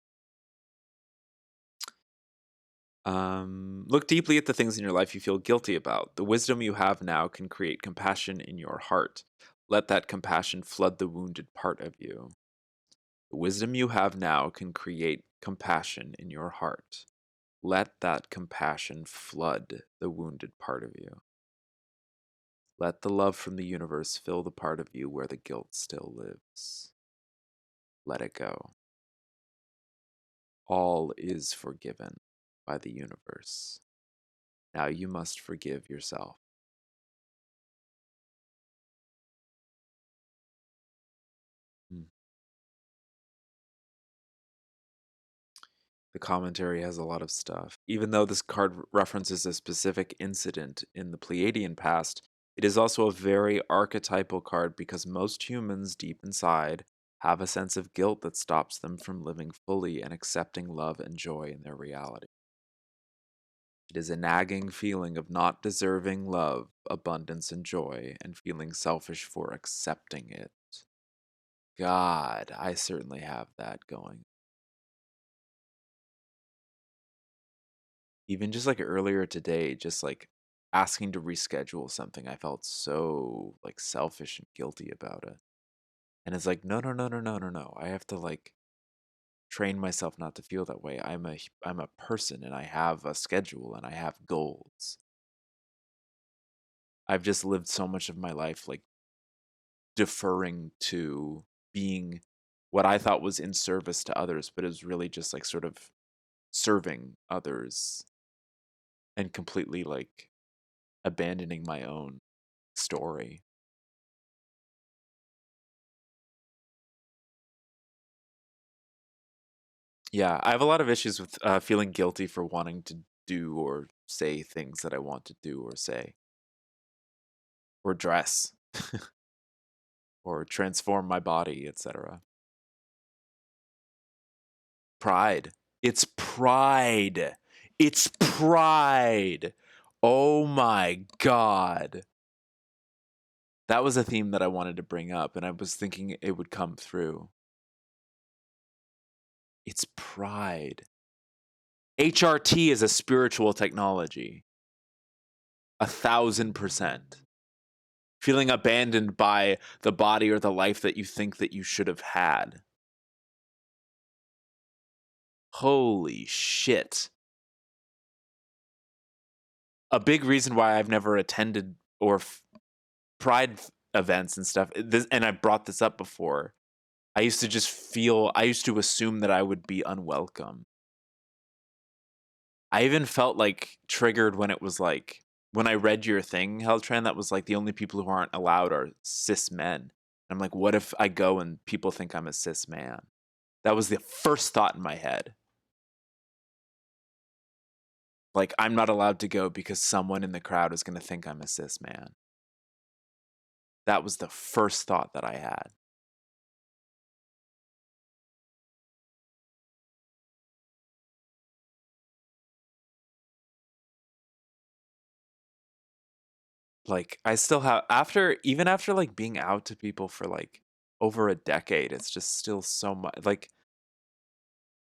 Look deeply at the things in your life you feel guilty about. The wisdom you have now can create compassion in your heart. Let that compassion flood the wounded part of you. The wisdom you have now can create compassion in your heart. Let that compassion flood the wounded part of you. Let the love from the universe fill the part of you where the guilt still lives. Let it go. All is forgiven by the universe. Now you must forgive yourself. Hmm. The commentary has a lot of stuff. Even though this card references a specific incident in the Pleiadian past, it is also a very archetypal card because most humans deep inside have a sense of guilt that stops them from living fully and accepting love and joy in their reality. It is a nagging feeling of not deserving love, abundance, and joy, and feeling selfish for accepting it. God, I certainly have that going. Even just like earlier today, just like asking to reschedule something, I felt so like selfish and guilty about it. And it's like, no, no, no, no, no, no, no. I have to like train myself not to feel that way. I'm a person and I have a schedule and I have goals. I've just lived so much of my life like deferring to being what I thought was in service to others, but it was really just like sort of serving others and completely like abandoning my own story. Yeah, I have a lot of issues with feeling guilty for wanting to do or say things that I want to do or say, or dress, or transform my body, etc. Pride. It's pride. It's pride. Oh my God. That was a theme that I wanted to bring up, and I was thinking it would come through. It's pride. HRT is a spiritual technology. 1,000%. Feeling abandoned by the body or the life that you think that you should have had. Holy shit. A big reason why I've never attended or pride events and stuff, and I brought this up before. I used to assume that I would be unwelcome. I even felt like triggered when it was like, when I read your thing, Heltran, that was like the only people who aren't allowed are cis men. I'm like, what if I go and people think I'm a cis man? That was the first thought in my head. Like, I'm not allowed to go because someone in the crowd is going to think I'm a cis man. That was the first thought that I had. Like, I still have, even after like being out to people for like over a decade, it's just still so much like,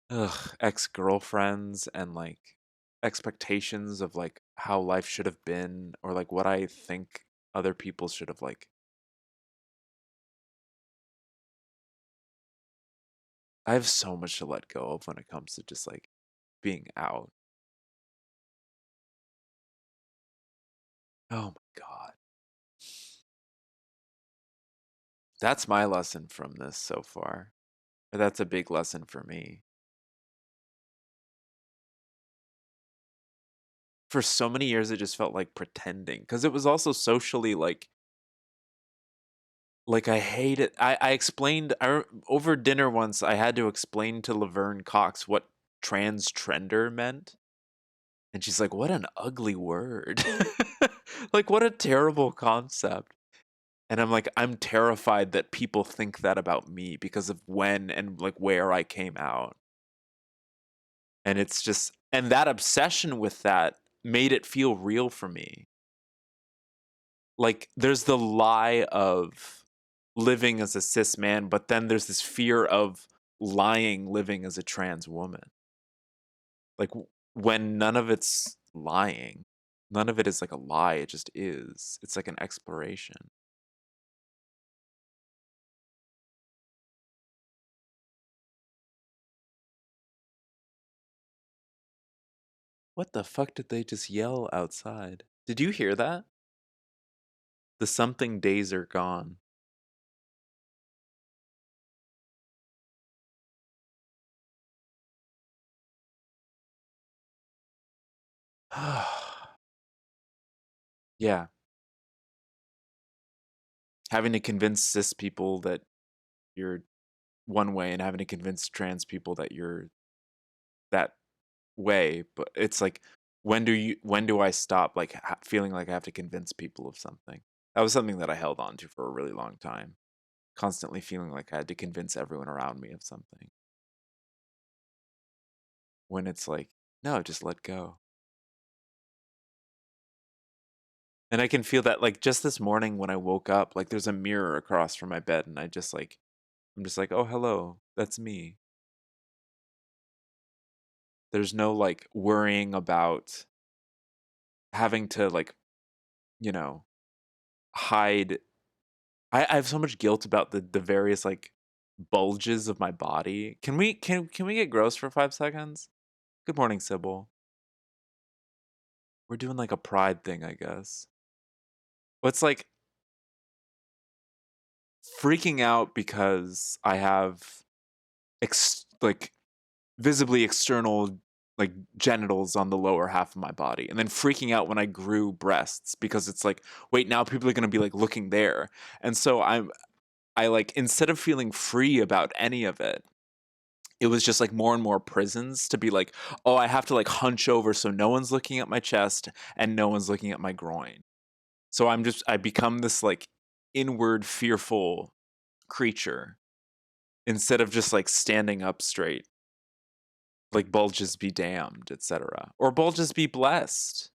ugh, ex-girlfriends and like expectations of like how life should have been or like what I think other people should have like. I have so much to let go of when it comes to just like being out. Oh my God. That's my lesson from this so far. That's a big lesson for me. For so many years, it just felt like pretending because it was also socially like I hate it. I explained over dinner once. I had to explain to Laverne Cox what trans-trender meant, and she's like, "What an ugly word! Like, what a terrible concept." And I'm like, I'm terrified that people think that about me because of when and like where I came out. And it's just, and that obsession with that made it feel real for me. Like, there's the lie of living as a cis man, but then there's this fear of lying living as a trans woman. Like, when none of it's lying, none of it is like a lie, it just is. It's like an exploration. What the fuck did they just yell outside? Did you hear that? The something days are gone. Yeah. Having to convince cis people that you're one way and having to convince trans people that you're that way, but it's like when do I stop like feeling like I have to convince people of something? That was something that I held on to for a really long time, constantly feeling like I had to convince everyone around me of something. When it's like, no, just let go. And I can feel that like just this morning when I woke up, like there's a mirror across from my bed and I'm just like, "Oh, hello. That's me." There's no like worrying about having to like, you know, hide. I have so much guilt about the various like bulges of my body. Can we get gross for 5 seconds? Good morning, Sybil. We're doing like a pride thing, I guess. What's like freaking out because I have like visibly external like genitals on the lower half of my body, and then freaking out when I grew breasts because it's like, wait, now people are going to be like looking there. And so I like, instead of feeling free about any of it, it was just like more and more prisons to be like, oh, I have to like hunch over so no one's looking at my chest and no one's looking at my groin. So I become this like inward fearful creature instead of just like standing up straight, like bulges be damned, etc. Or bulges be blessed,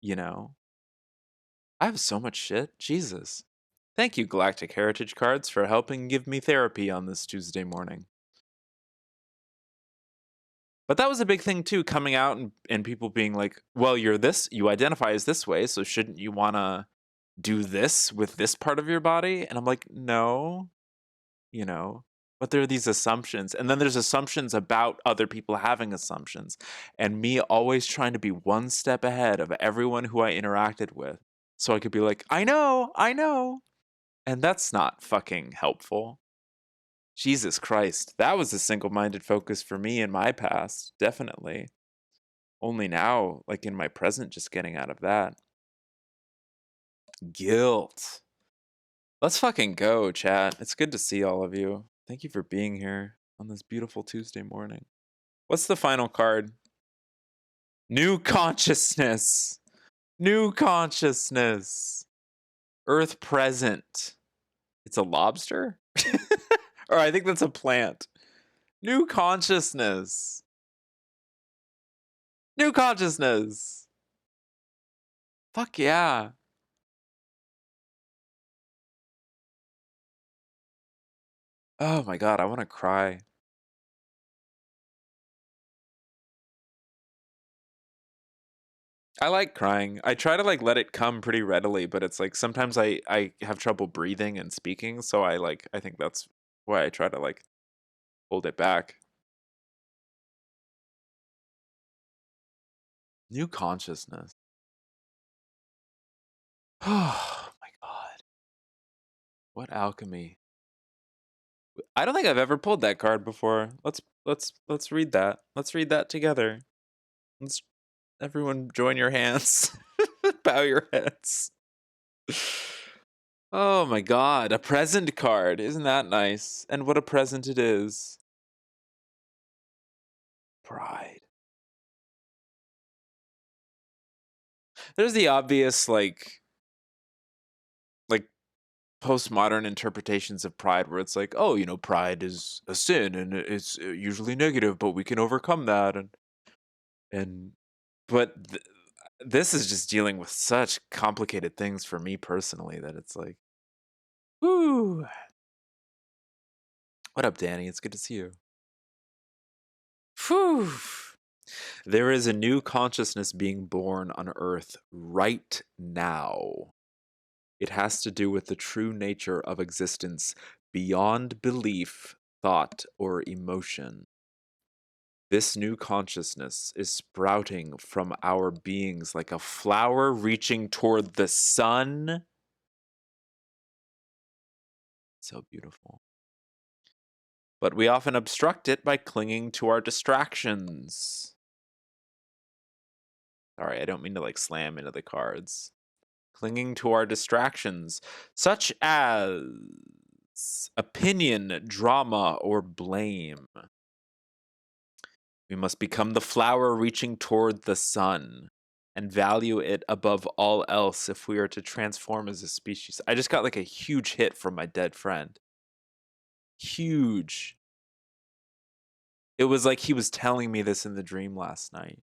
you know? I have so much shit. Jesus. Thank you, Galactic Heritage Cards, for helping give me therapy on this Tuesday morning. But that was a big thing too, coming out and people being like, well, you identify as this way, so shouldn't you want to do this with this part of your body? And I'm like, no, you know, but there are these assumptions. And then there's assumptions about other people having assumptions. And me always trying to be one step ahead of everyone who I interacted with. So I could be like, I know, I know. And that's not fucking helpful. Jesus Christ. That was a single minded focus for me in my past, definitely. Only now, like in my present, just getting out of that. Guilt. Let's fucking go, chat. It's good to see all of you. Thank you for being here on this beautiful Tuesday morning. What's the final card? New consciousness. New consciousness. Earth present. It's a lobster? Or I think that's a plant. New consciousness. New consciousness. Fuck yeah. Oh my god, I want to cry. I like crying. I try to like let it come pretty readily, but it's like sometimes I have trouble breathing and speaking, so I think that's why I try to like hold it back. New consciousness. Oh my god. What alchemy? I don't think I've ever pulled that card before. Let's read that. Let's read that together. Let's everyone join your hands. Bow your heads. Oh my god, a present card. Isn't that nice? And what a present it is. Pride. There's the obvious like postmodern interpretations of pride where it's like, oh, pride is a sin and it's usually negative, but we can overcome that and but this is just dealing with such complicated things for me personally that it's like, whoo. What up, Danny? It's good to see you. Whew. There is a new consciousness being born on Earth right now. It has to do with the true nature of existence beyond belief, thought, or emotion. This new consciousness is sprouting from our beings like a flower reaching toward the sun. So beautiful. But we often obstruct it by clinging to our distractions. Sorry, I don't mean to like slam into the cards. Clinging to our distractions, such as opinion, drama, or blame. We must become the flower reaching toward the sun and value it above all else if we are to transform as a species. I just got like a huge hit from my dead friend. Huge. It was like he was telling me this in the dream last night.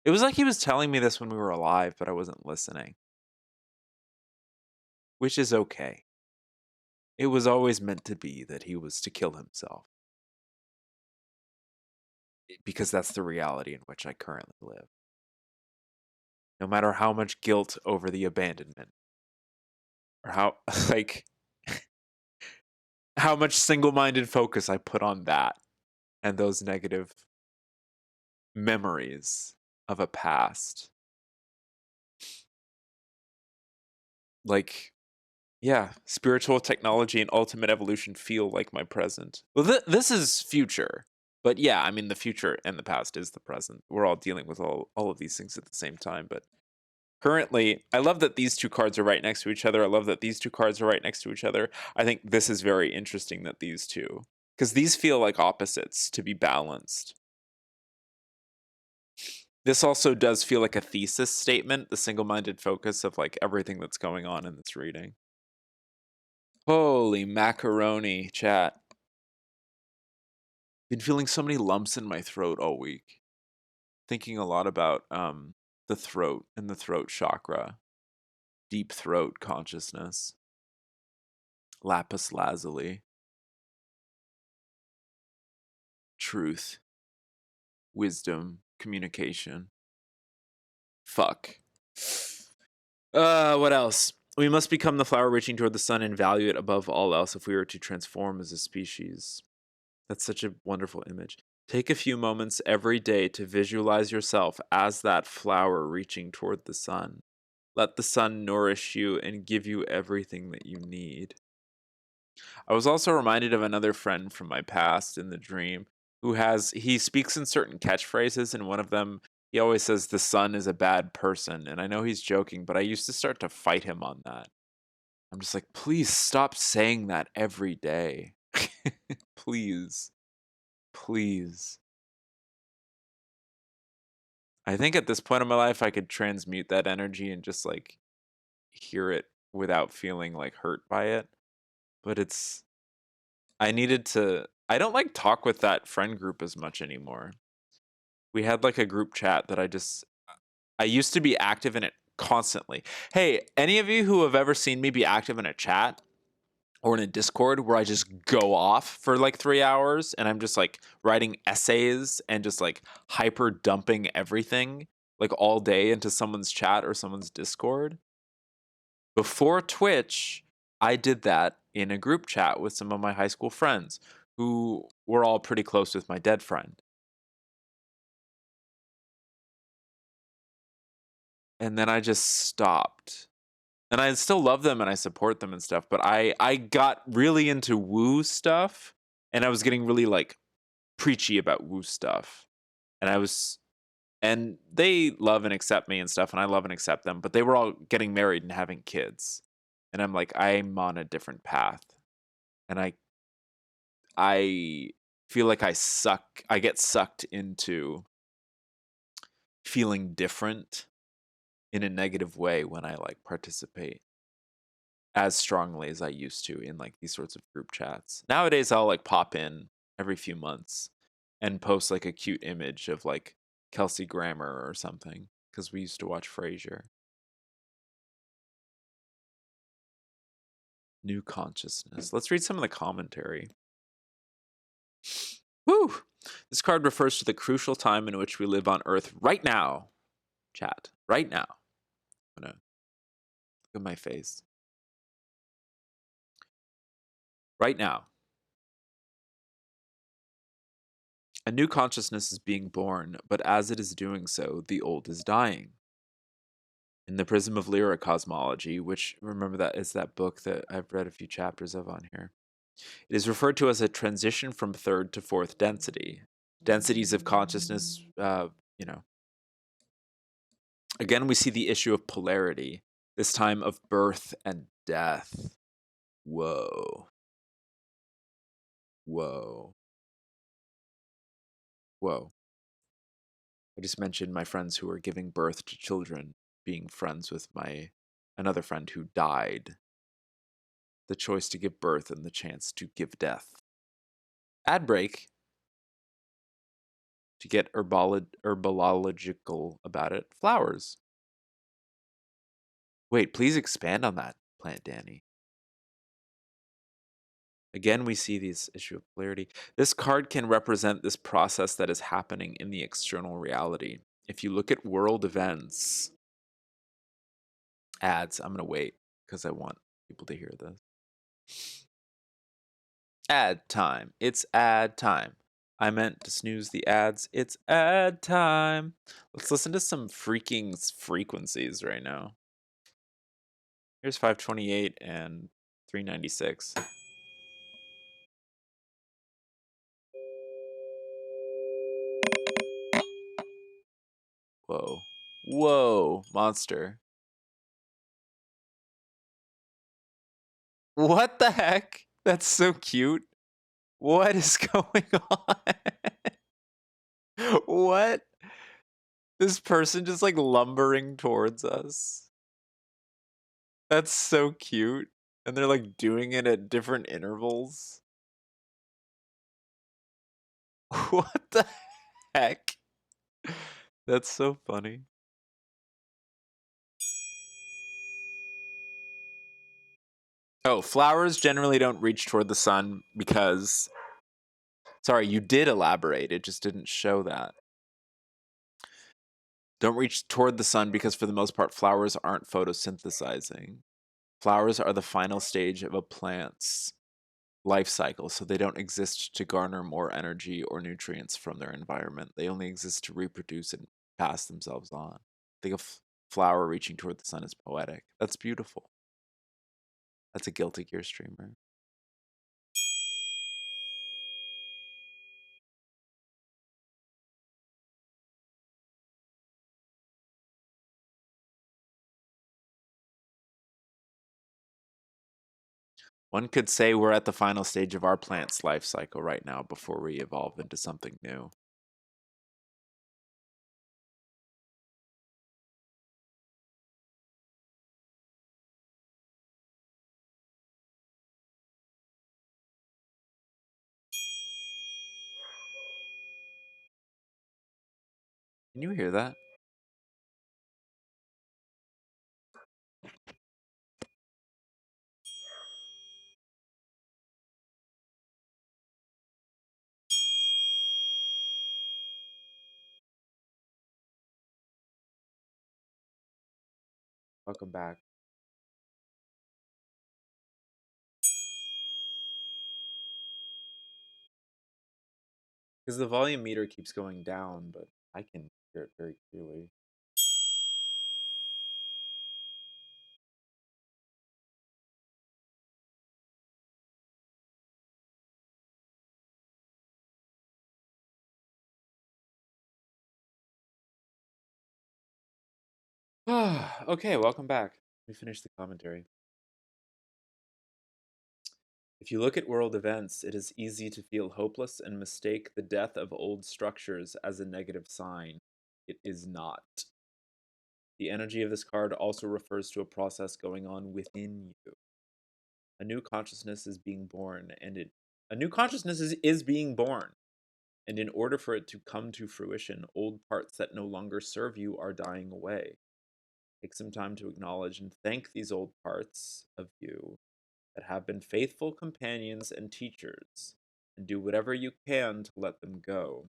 It was like he was telling me this when we were alive, but I wasn't listening. Which is okay. It was always meant to be that he was to kill himself. Because that's the reality in which I currently live. No matter how much guilt over the abandonment, or how, like, how much single-minded focus I put on that and those negative memories of a past. Like, yeah, spiritual technology and ultimate evolution feel like my present. Well, this is future. But yeah, I mean, the future and the past is the present. We're all dealing with all of these things at the same time. But currently, I love that these two cards are right next to each other. I love that these two cards are right next to each other. I think this is very interesting that these two, because these feel like opposites to be balanced. This also does feel like a thesis statement, the single-minded focus of like everything that's going on in this reading. Holy macaroni, chat. Been feeling so many lumps in my throat all week. Thinking a lot about the throat and the throat chakra. Deep throat consciousness. Lapis lazuli. Truth. Wisdom. Communication. Fuck. What else? We must become the flower reaching toward the sun and value it above all else if we were to transform as a species. That's such a wonderful image. Take a few moments every day to visualize yourself as that flower reaching toward the sun. Let the sun nourish you and give you everything that you need. I was also reminded of another friend from my past in the dream he speaks in certain catchphrases, and one of them, he always says the sun is a bad person. And I know he's joking, but I used to start to fight him on that. I'm just like, please stop saying that every day. Please. Please. I think at this point in my life, I could transmute that energy and just like hear it without feeling like hurt by it. But I don't like talk with that friend group as much anymore. We had like a group chat that I used to be active in it constantly. Hey, any of you who have ever seen me be active in a chat or in a Discord where I just go off for like 3 hours and I'm just like writing essays and just like hyper dumping everything like all day into someone's chat or someone's Discord? Before Twitch, I did that in a group chat with some of my high school friends who were all pretty close with my dead friend. And then I just stopped. And I still love them and I support them and stuff, but I got really into woo stuff and I was getting really like preachy about woo stuff. And they love and accept me and stuff and I love and accept them, but they were all getting married and having kids. And I'm like, I'm on a different path. And I feel like I get sucked into feeling different in a negative way when I like participate as strongly as I used to in like these sorts of group chats. Nowadays I'll like pop in every few months and post like a cute image of like Kelsey Grammer or something because we used to watch Frasier. New consciousness. Let's read some of the commentary. Whew! This card refers to the crucial time in which we live on Earth right now. Chat. Right now. I'm gonna look at my face. Right now. A new consciousness is being born, but as it is doing so, the old is dying. In the Prism of Lyra cosmology, which remember that is that book that I've read a few chapters of on here, it is referred to as a transition from third to fourth density. Densities of consciousness, you know. Again, we see the issue of polarity, this time of birth and death. Whoa. Whoa. Whoa. I just mentioned my friends who are giving birth to children being friends with another friend who died. The choice to give birth and the chance to give death. Ad break to get herbological about it. Flowers. Wait, please expand on that, Plant Danny. Again, we see this issue of polarity. This card can represent this process that is happening in the external reality. If you look at world events, ads, I'm going to wait because I want people to hear this. Ad time. It's ad time. I meant to snooze the ads. It's ad time. Let's listen to some freaking frequencies right now. Here's 528 and 396. Whoa. Whoa, monster. What the heck? That's so cute. What is going on? What? This person just like lumbering towards us. That's so cute. And they're like doing it at different intervals. What the heck? That's so funny. Oh, flowers generally don't reach toward the sun because. Sorry, you did elaborate. It just didn't show that. Don't reach toward the sun because, for the most part, flowers aren't photosynthesizing. Flowers are the final stage of a plant's life cycle, so they don't exist to garner more energy or nutrients from their environment. They only exist to reproduce and pass themselves on. Think of flower reaching toward the sun as poetic. That's beautiful. That's a Guilty Gear streamer. One could say we're at the final stage of our plant's life cycle right now before we evolve into something new. Can you hear that? Welcome back. Because the volume meter keeps going down, but I can hear it very clearly. Okay, welcome back. We finished the commentary. If you look at world events, it is easy to feel hopeless and mistake the death of old structures as a negative sign. It is not. The energy of this card also refers to a process going on within you. A new consciousness is being born, a new consciousness is being born. And in order for it to come to fruition, old parts that no longer serve you are dying away. Take some time to acknowledge and thank these old parts of you that have been faithful companions and teachers, and do whatever you can to let them go.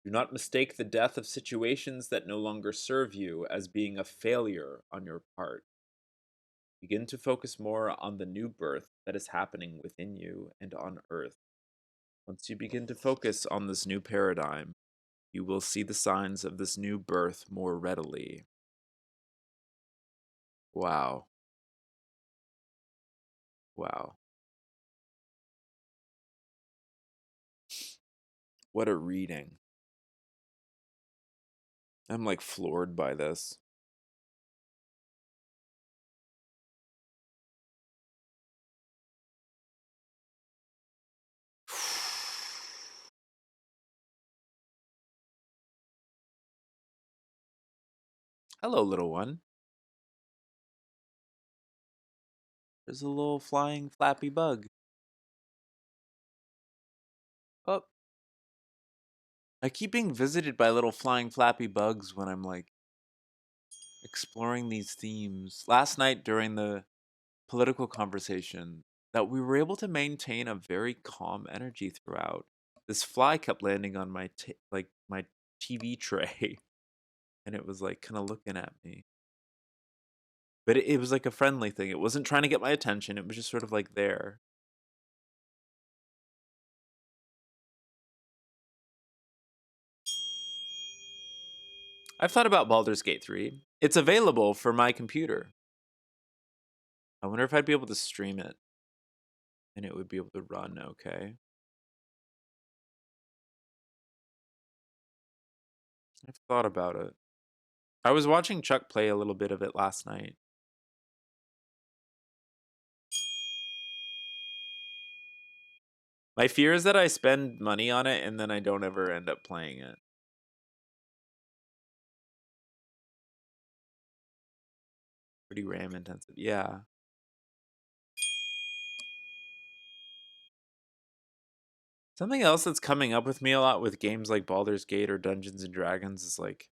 Do not mistake the death of situations that no longer serve you as being a failure on your part. Begin to focus more on the new birth that is happening within you and on Earth. Once you begin to focus on this new paradigm, you will see the signs of this new birth more readily. Wow. Wow. What a reading. I'm like floored by this. Hello, little one. There's a little flying flappy bug. Oh, I keep being visited by little flying flappy bugs when I'm like exploring these themes. Last night during the political conversation, that we were able to maintain a very calm energy throughout. This fly kept landing on my my TV tray, and it was like kind of looking at me. But it was like a friendly thing. It wasn't trying to get my attention. It was just sort of like there. I've thought about Baldur's Gate 3. It's available for my computer. I wonder if I'd be able to stream it and it would be able to run okay. I've thought about it. I was watching Chuck play a little bit of it last night. My fear is that I spend money on it and then I don't ever end up playing it. Pretty RAM intensive. Yeah. Something else that's coming up with me a lot with games like Baldur's Gate or Dungeons and Dragons is like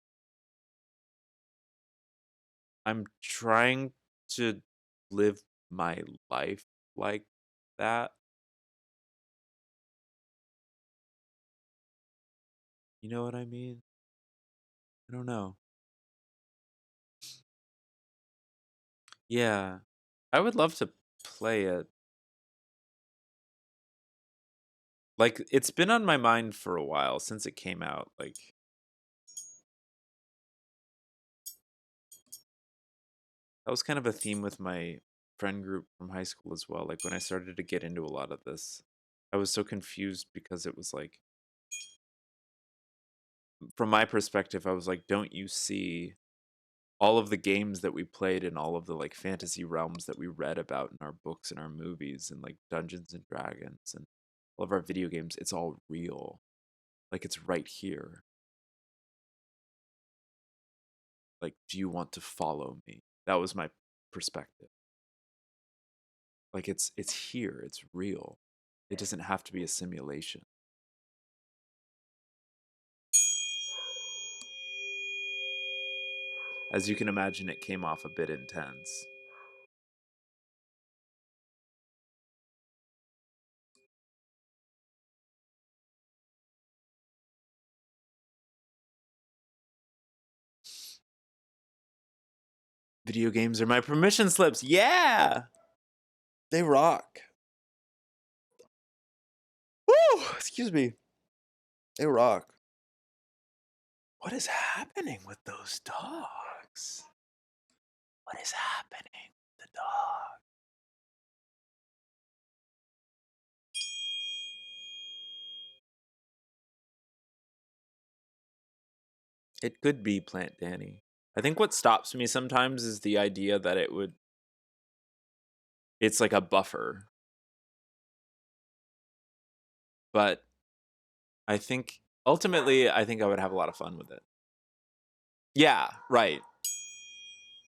I'm trying to live my life like that. You know what I mean? I don't know. Yeah. I would love to play it. Like it's been on my mind for a while since it came out. Like that was kind of a theme with my friend group from high school as well. Like when I started to get into a lot of this, I was so confused because it was like from my perspective, I was like, don't you see all of the games that we played and all of the like fantasy realms that we read about in our books and our movies and like Dungeons and Dragons and all of our video games, it's all real. Like it's right here. Like, do you want to follow me? That was my perspective. Like it's here, it's real. It doesn't have to be a simulation. As you can imagine, it came off a bit intense. Video games are my permission slips. Yeah! They rock. Woo! Excuse me. They rock. What is happening with those dogs? What is happening with the dog? It could be Plant Danny. I think what stops me sometimes is the idea that it's like a buffer. But I think ultimately, I think I would have a lot of fun with it. Yeah, right.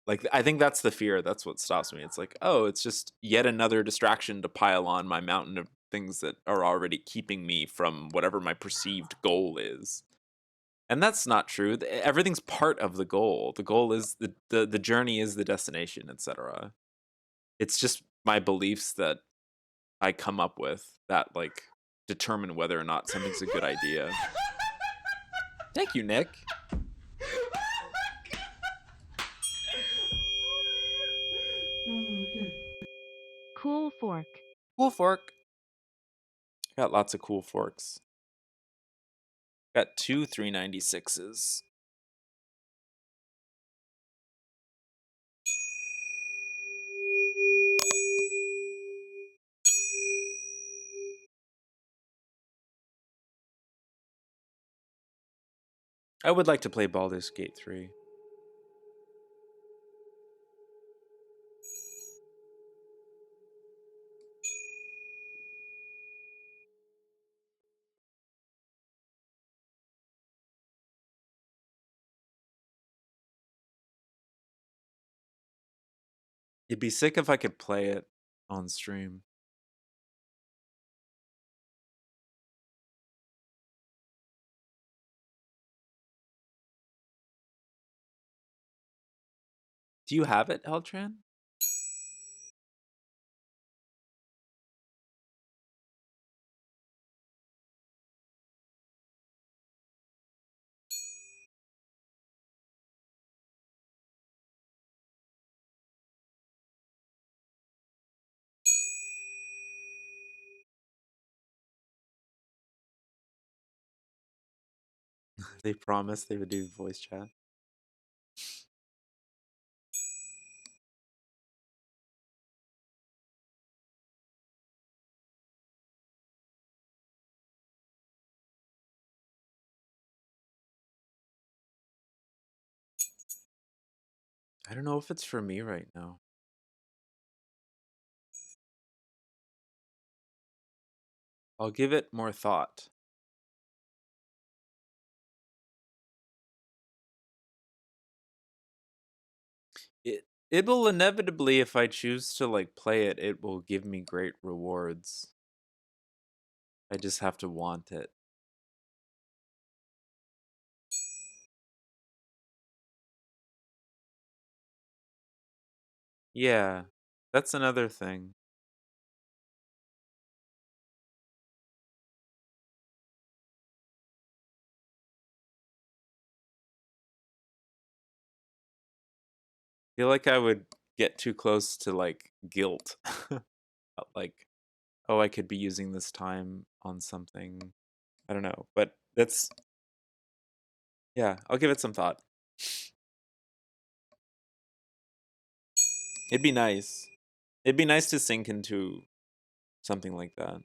Like I think that's the fear. That's what stops me. It's like, oh, it's just yet another distraction to pile on my mountain of things that are already keeping me from whatever my perceived goal is. And that's not true. Everything's part of the goal. The goal is the journey is the destination, etc. It's just my beliefs that I come up with that like determine whether or not something's a good idea. Thank you, Nick. Cool fork. Cool fork. Got lots of cool forks. Got two 396s. I would like to play Baldur's Gate 3. It'd be sick if I could play it on stream. Do you have it, Eltran? They promised they would do voice chat. I don't know if it's for me right now. I'll give it more thought. It will inevitably, if I choose to like play it, it will give me great rewards. I just have to want it. Yeah, that's another thing. I feel like I would get too close to like guilt. Like, oh, I could be using this time on something. I don't know, but that's yeah, I'll give it some thought. It'd be nice. It'd be nice to sink into something like that.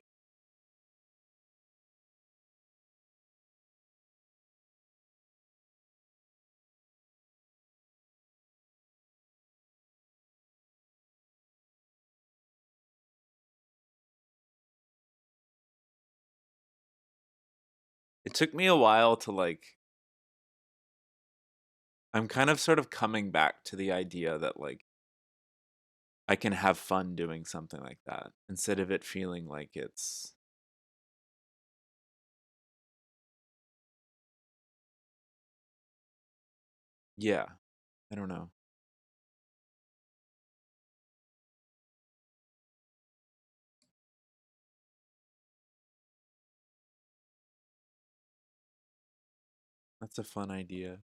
It took me a while to like I'm kind of sort of coming back to the idea that like I can have fun doing something like that instead of it feeling like it's yeah, I don't know. That's a fun idea.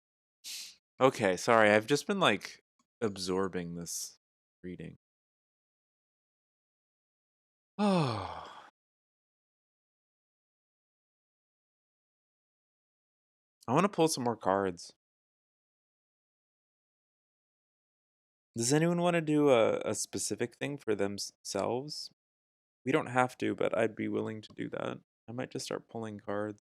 Okay, sorry. I've just been like absorbing this reading. Oh, I want to pull some more cards. Does anyone want to do a specific thing for themselves? We don't have to, but I'd be willing to do that. I might just start pulling cards.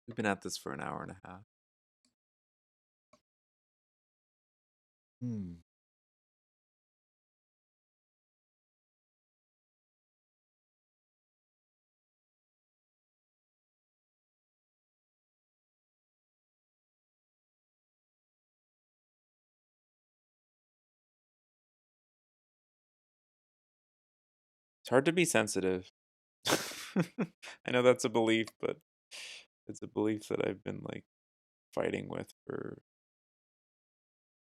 We've been at this for an hour and a half. Hmm. It's hard to be sensitive. I know that's a belief, but it's a belief that I've been like fighting with for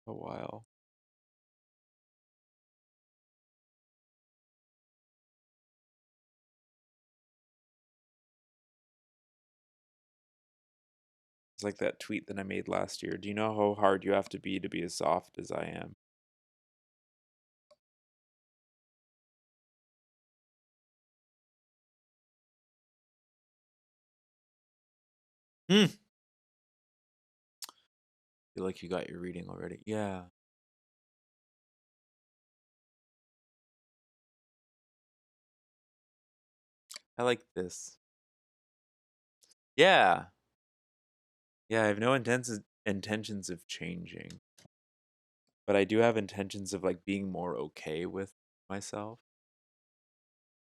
a while. It's like that tweet that I made last year. Do you know how hard you have to be as soft as I am? Hmm. Feel like you got your reading already. Yeah. I like this. Yeah. Yeah, I have no intentions of changing, but I do have intentions of like being more okay with myself.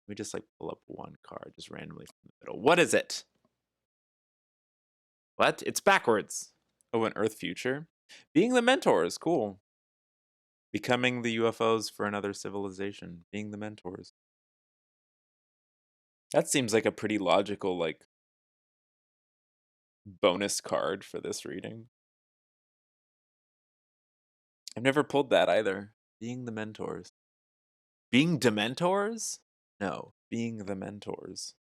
Let me just like pull up one card just randomly from the middle. What is it? What? It's backwards. Oh, an Earth future. Being the mentor is cool. Becoming the UFOs for another civilization. Being the mentors. That seems like a pretty logical like bonus card for this reading. I've never pulled that either. Being the mentors. Being dementors? No, being the mentors.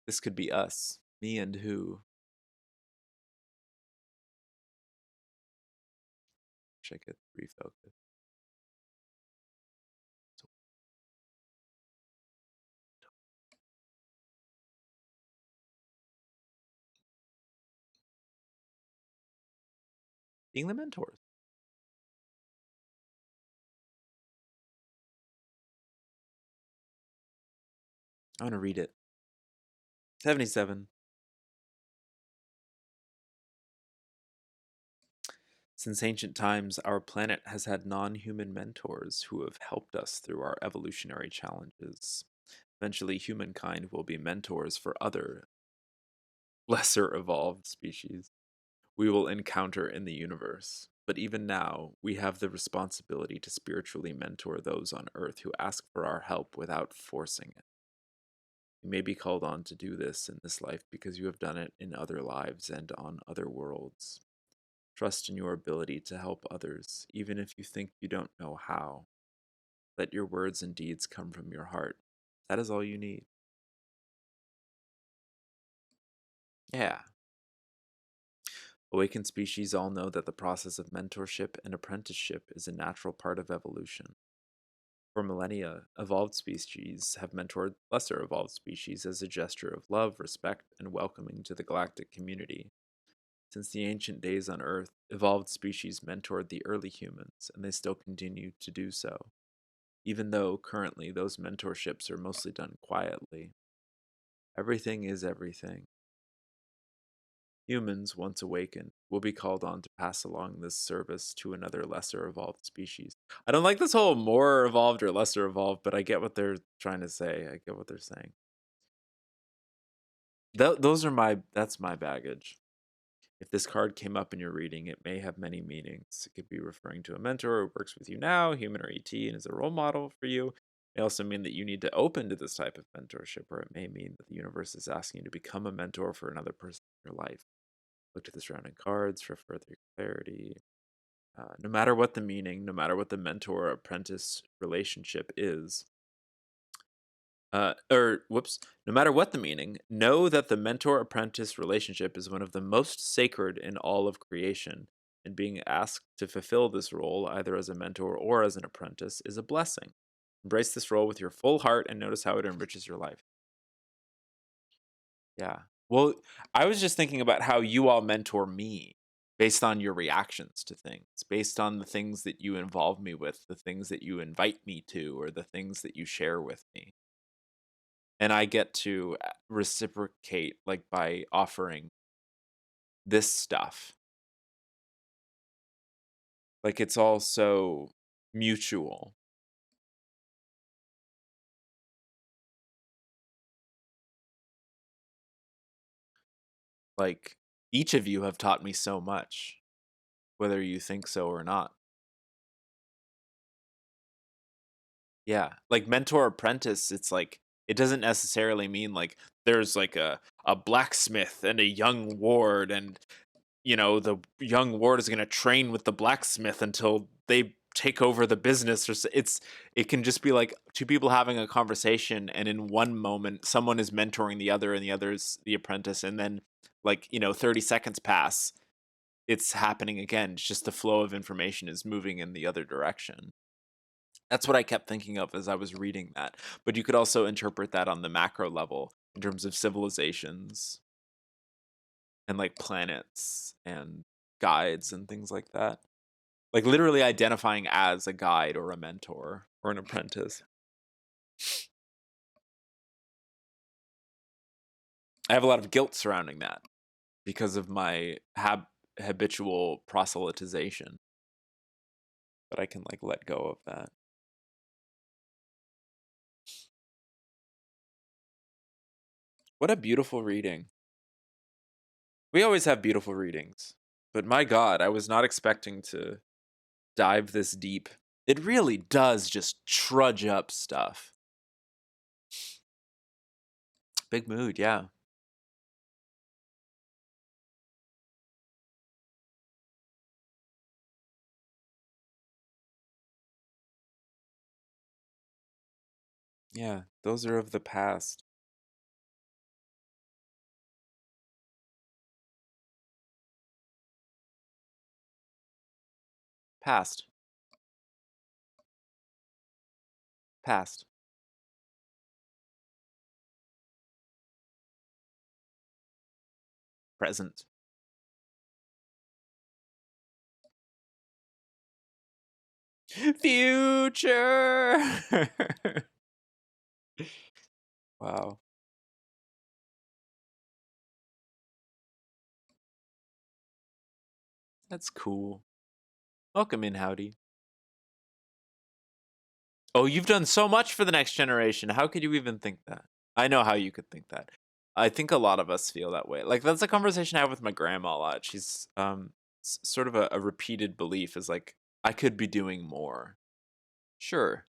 This could be us. Me and who? Wish I could refocus. Being the mentors. I want to read it. 77. Since ancient times, our planet has had non human mentors who have helped us through our evolutionary challenges. Eventually, humankind will be mentors for other, lesser evolved species we will encounter in the universe. But even now, we have the responsibility to spiritually mentor those on Earth who ask for our help without forcing it. You may be called on to do this in this life because you have done it in other lives and on other worlds. Trust in your ability to help others, even if you think you don't know how. Let your words and deeds come from your heart. That is all you need. Yeah. Awakened species all know that the process of mentorship and apprenticeship is a natural part of evolution. For millennia, evolved species have mentored lesser evolved species as a gesture of love, respect, and welcoming to the galactic community. Since the ancient days on Earth, evolved species mentored the early humans, and they still continue to do so, even though currently those mentorships are mostly done quietly. Everything is everything. Humans, once awakened, will be called on to pass along this service to another lesser evolved species. I don't like this whole more evolved or lesser evolved, but I get what they're trying to say. I get what they're saying. That's my baggage. If this card came up in your reading, it may have many meanings. It could be referring to a mentor who works with you now, human or ET, and is a role model for you. It may also mean that you need to open to this type of mentorship, or it may mean that the universe is asking you to become a mentor for another person in your life. Look to the surrounding cards for further clarity. No matter what the meaning, no matter what the mentor apprentice relationship is, no matter what the meaning, know that the mentor apprentice relationship is one of the most sacred in all of creation, and being asked to fulfill this role, either as a mentor or as an apprentice, is a blessing. Embrace this role with your full heart and notice how it enriches your life. Yeah. Well, I was just thinking about how you all mentor me based on your reactions to things, based on the things that you involve me with, the things that you invite me to, or the things that you share with me. And I get to reciprocate like by offering this stuff. Like it's all so mutual. Like each of you have taught me so much, whether you think so or not. Yeah, like mentor apprentice, it's like it doesn't necessarily mean like there's like a blacksmith and a young ward and the young ward is going to train with the blacksmith until they take over the business it can just be like two people having a conversation and in one moment someone is mentoring the other and the other's the apprentice and then like 30 seconds pass, it's happening again. It's just the flow of information is moving in the other direction. That's what I kept thinking of as I was reading that. But you could also interpret that on the macro level in terms of civilizations and like planets and guides and things like that. Like literally identifying as a guide or a mentor or an apprentice. I have a lot of guilt surrounding that because of my habitual proselytization. But I can like let go of that. What a beautiful reading. We always have beautiful readings. But my God, I was not expecting to dive this deep. It really does just trudge up stuff. Big mood, yeah. Yeah, those are of the past. Past. Past. Present. Future. Wow. That's cool. Welcome in, Howdy. Oh, you've done so much for the next generation. How could you even think that? I know how you could think that. I think a lot of us feel that way. Like that's a conversation I have with my grandma a lot. She's sort of a repeated belief is like I could be doing more. Sure.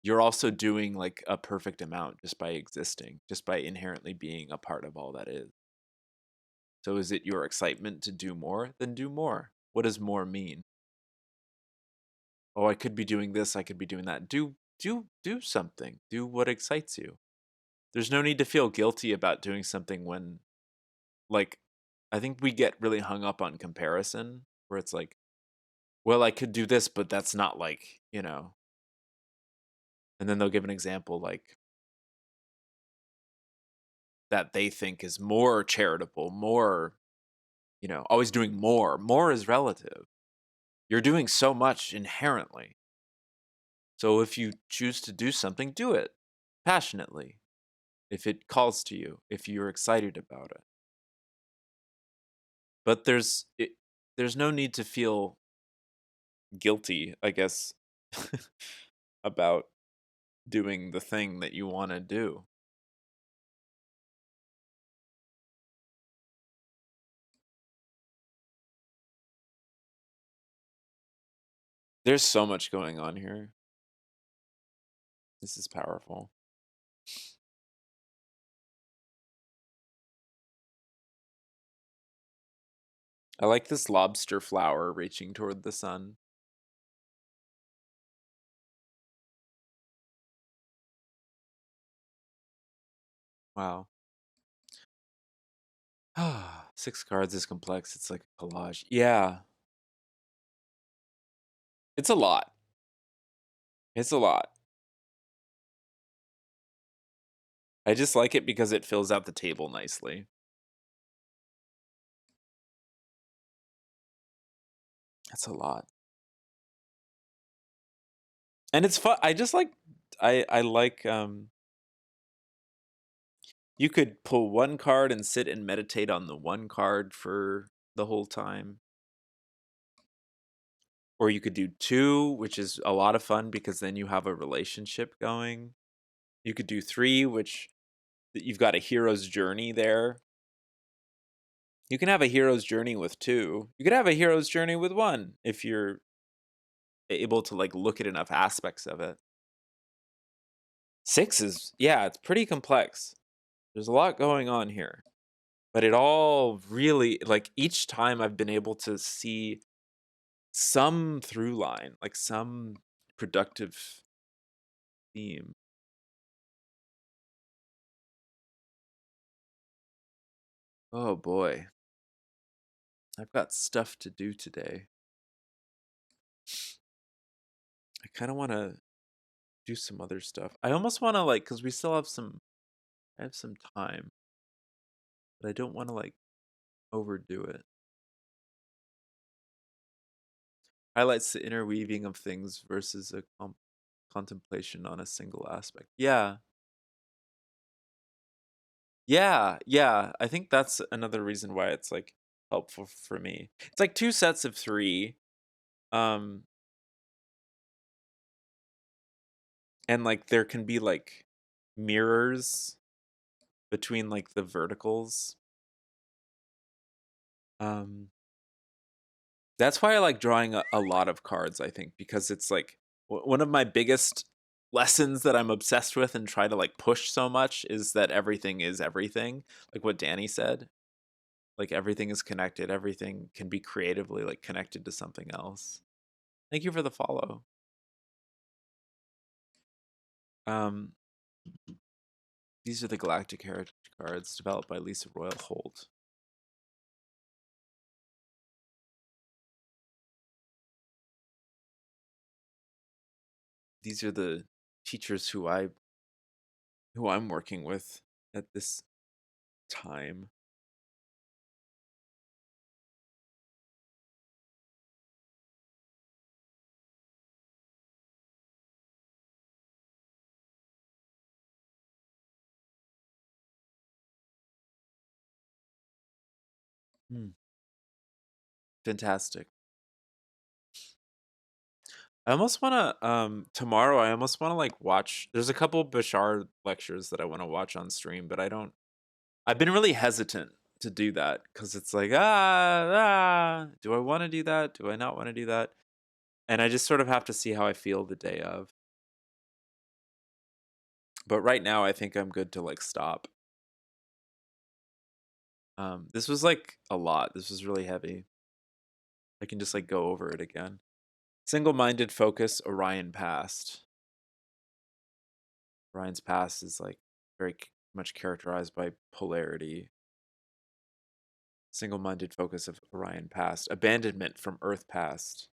You're also doing like a perfect amount just by existing, just by inherently being a part of all that is. So is it your excitement to do more? Then do more. What does more mean? Oh, I could be doing this, I could be doing that. Do something. Do what excites you. There's no need to feel guilty about doing something when like I think we get really hung up on comparison where it's like, well, I could do this, but that's not like, and then they'll give an example like that they think is more charitable, more, always doing more. More is relative. You're doing so much inherently. So if you choose to do something, do it passionately. If it calls to you, if you're excited about it. But there's no need to feel guilty, I guess, about doing the thing that you want to do. There's so much going on here. This is powerful. I like this lobster flower reaching toward the sun. Wow. 6 cards is complex. It's like a collage. Yeah. It's a lot. It's a lot. I just like it because it fills out the table nicely. That's a lot. And it's fun. I just like I like you could pull one card and sit and meditate on the one card for the whole time. Or you could do two, which is a lot of fun because then you have a relationship going. You could do three, which you've got a hero's journey there. You can have a hero's journey with two. You could have a hero's journey with one if you're able to like look at enough aspects of it. Six is, yeah, it's pretty complex. There's a lot going on here. But it all really, like each time I've been able to see some through line, like some productive theme. Oh boy, I've got stuff to do today. I kind of want to do some other stuff. I almost want to like, cuz we still have some I have some time, but I don't want to like overdo it. Highlights the interweaving of things versus a contemplation on a single aspect. Yeah. Yeah, yeah. I think that's another reason why it's like helpful for me. It's like two sets of three. Um and like there can be like mirrors between like the verticals. Um that's why I like drawing a lot of cards, I think, because it's like one of my biggest lessons that I'm obsessed with and try to like push so much is that everything is everything. Like what Danny said, like everything is connected, everything can be creatively like connected to something else. Thank you for the follow. Um these are the Galactic Heritage cards developed by Lisa Royal Holt. These are the teachers who I'm working with at this time. Hmm. Fantastic. I almost want to tomorrow I almost want to like watch. There's a couple Bashar lectures that I want to watch on stream, but I don't I've been really hesitant to do that cuz it's like do I want to do that? Do I not want to do that? And I just sort of have to see how I feel the day of. But right now I think I'm good to like stop. This was like a lot. This was really heavy. I can just like go over it again. Single-minded focus, Orion past. Orion's past is like very much characterized by polarity. Single-minded focus of Orion past. Abandonment from Earth past.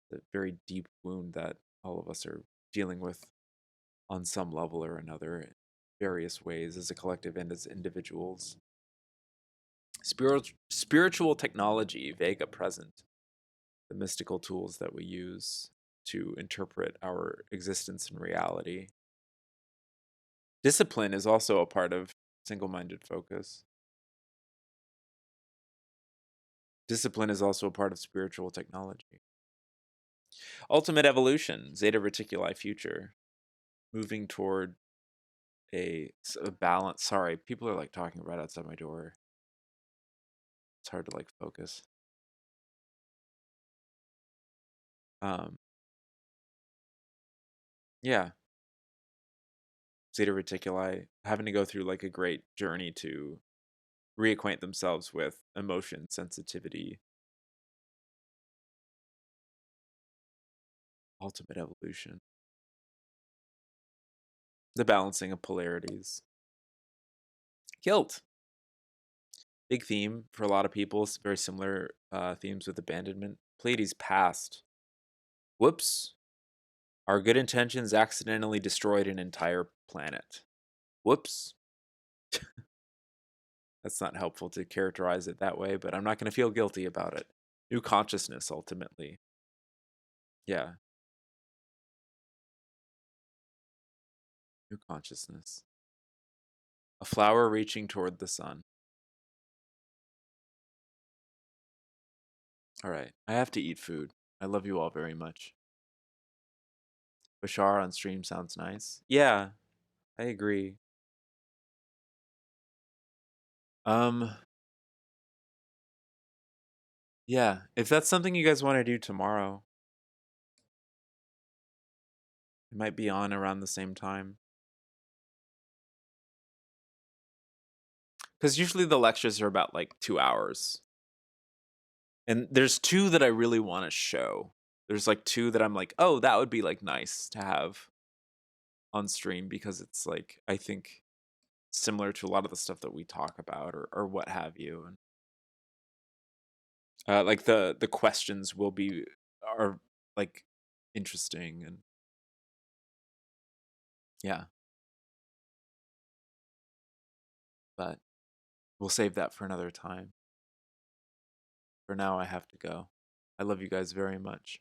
The very deep wound that all of us are dealing with on some level or another in various ways as a collective and as individuals. Spiritual technology, Vega present. The mystical tools that we use to interpret our existence and reality. Discipline is also a part of single-minded focus. Discipline is also a part of spiritual technology. Ultimate evolution, Zeta Reticuli future, moving toward a balance. Sorry, people are like talking right outside my door. It's hard to like focus. Um, yeah, Zeta Reticuli having to go through like a great journey to reacquaint themselves with emotion, sensitivity, ultimate evolution, the balancing of polarities. Guilt, big theme for a lot of people. It's very similar themes with abandonment. Pleiades past. Whoops. Our good intentions accidentally destroyed an entire planet. Whoops. That's not helpful to characterize it that way, but I'm not going to feel guilty about it. New consciousness, ultimately. Yeah, new consciousness. A flower reaching toward the sun. All right, I have to eat food. I love you all very much. Bashar on stream sounds nice. Yeah, I agree. Um, yeah, if that's something you guys want to do tomorrow, it might be on around the same time. Because usually the lectures are about like 2 hours. And there's two that I really want to show. There's like two that I'm like, oh, that would be like nice to have on stream because it's like, I think similar to a lot of the stuff that we talk about or what have you. And like the questions will be are like interesting, and yeah, but we'll save that for another time. For now, I have to go. I love you guys very much.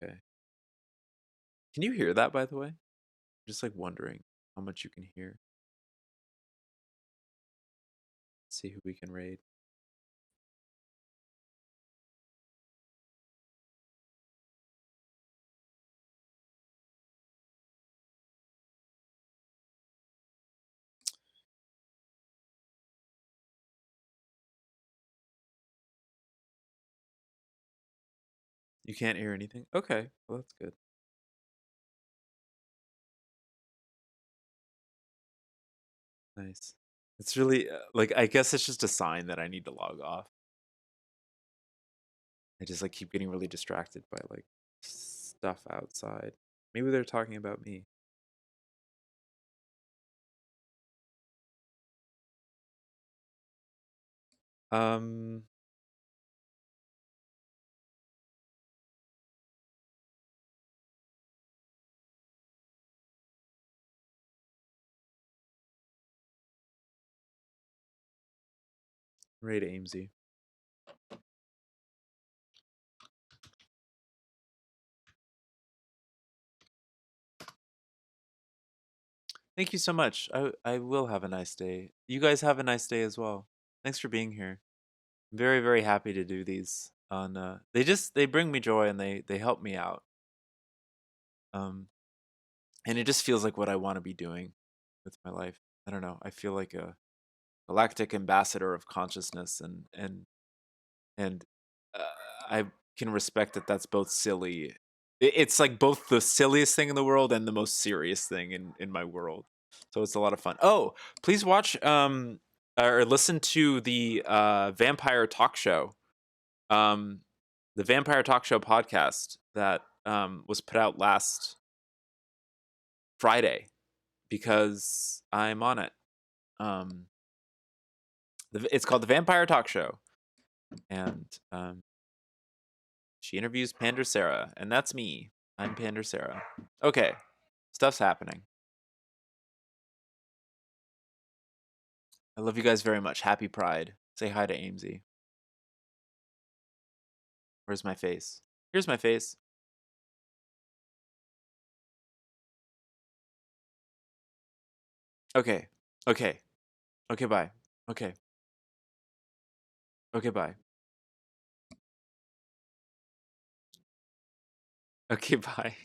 Okay. Can you hear that, by the way? I'm just like wondering how much you can hear. Let's see who we can raid. You can't hear anything? Okay, well, that's good. Nice. It's really like I guess it's just a sign that I need to log off. I just like keep getting really distracted by like stuff outside. Maybe they're talking about me. Um, raid Amesy. Thank you so much. I will have a nice day. You guys have a nice day as well. Thanks for being here. I'm very very happy to do these on they bring me joy, and they help me out. Um and it just feels like what I want to be doing with my life. I don't know. I feel like a galactic ambassador of consciousness, and uh, I can respect that that's both silly. It's like both the silliest thing in the world and the most serious thing in my world. So it's a lot of fun. Oh, please watch or listen to the Vampire Talk Show. Um the Vampire Talk Show podcast that was put out last Friday because I'm on it. Um it's called the Vampire Talk Show, and she interviews Pander Sarah, and that's me. I'm Pander Sarah. Okay, stuff's happening. I love you guys very much. Happy Pride. Say hi to Amesy. Where's my face? Here's my face. Okay. Okay. Okay, bye. Okay. Okay, bye. Okay, bye.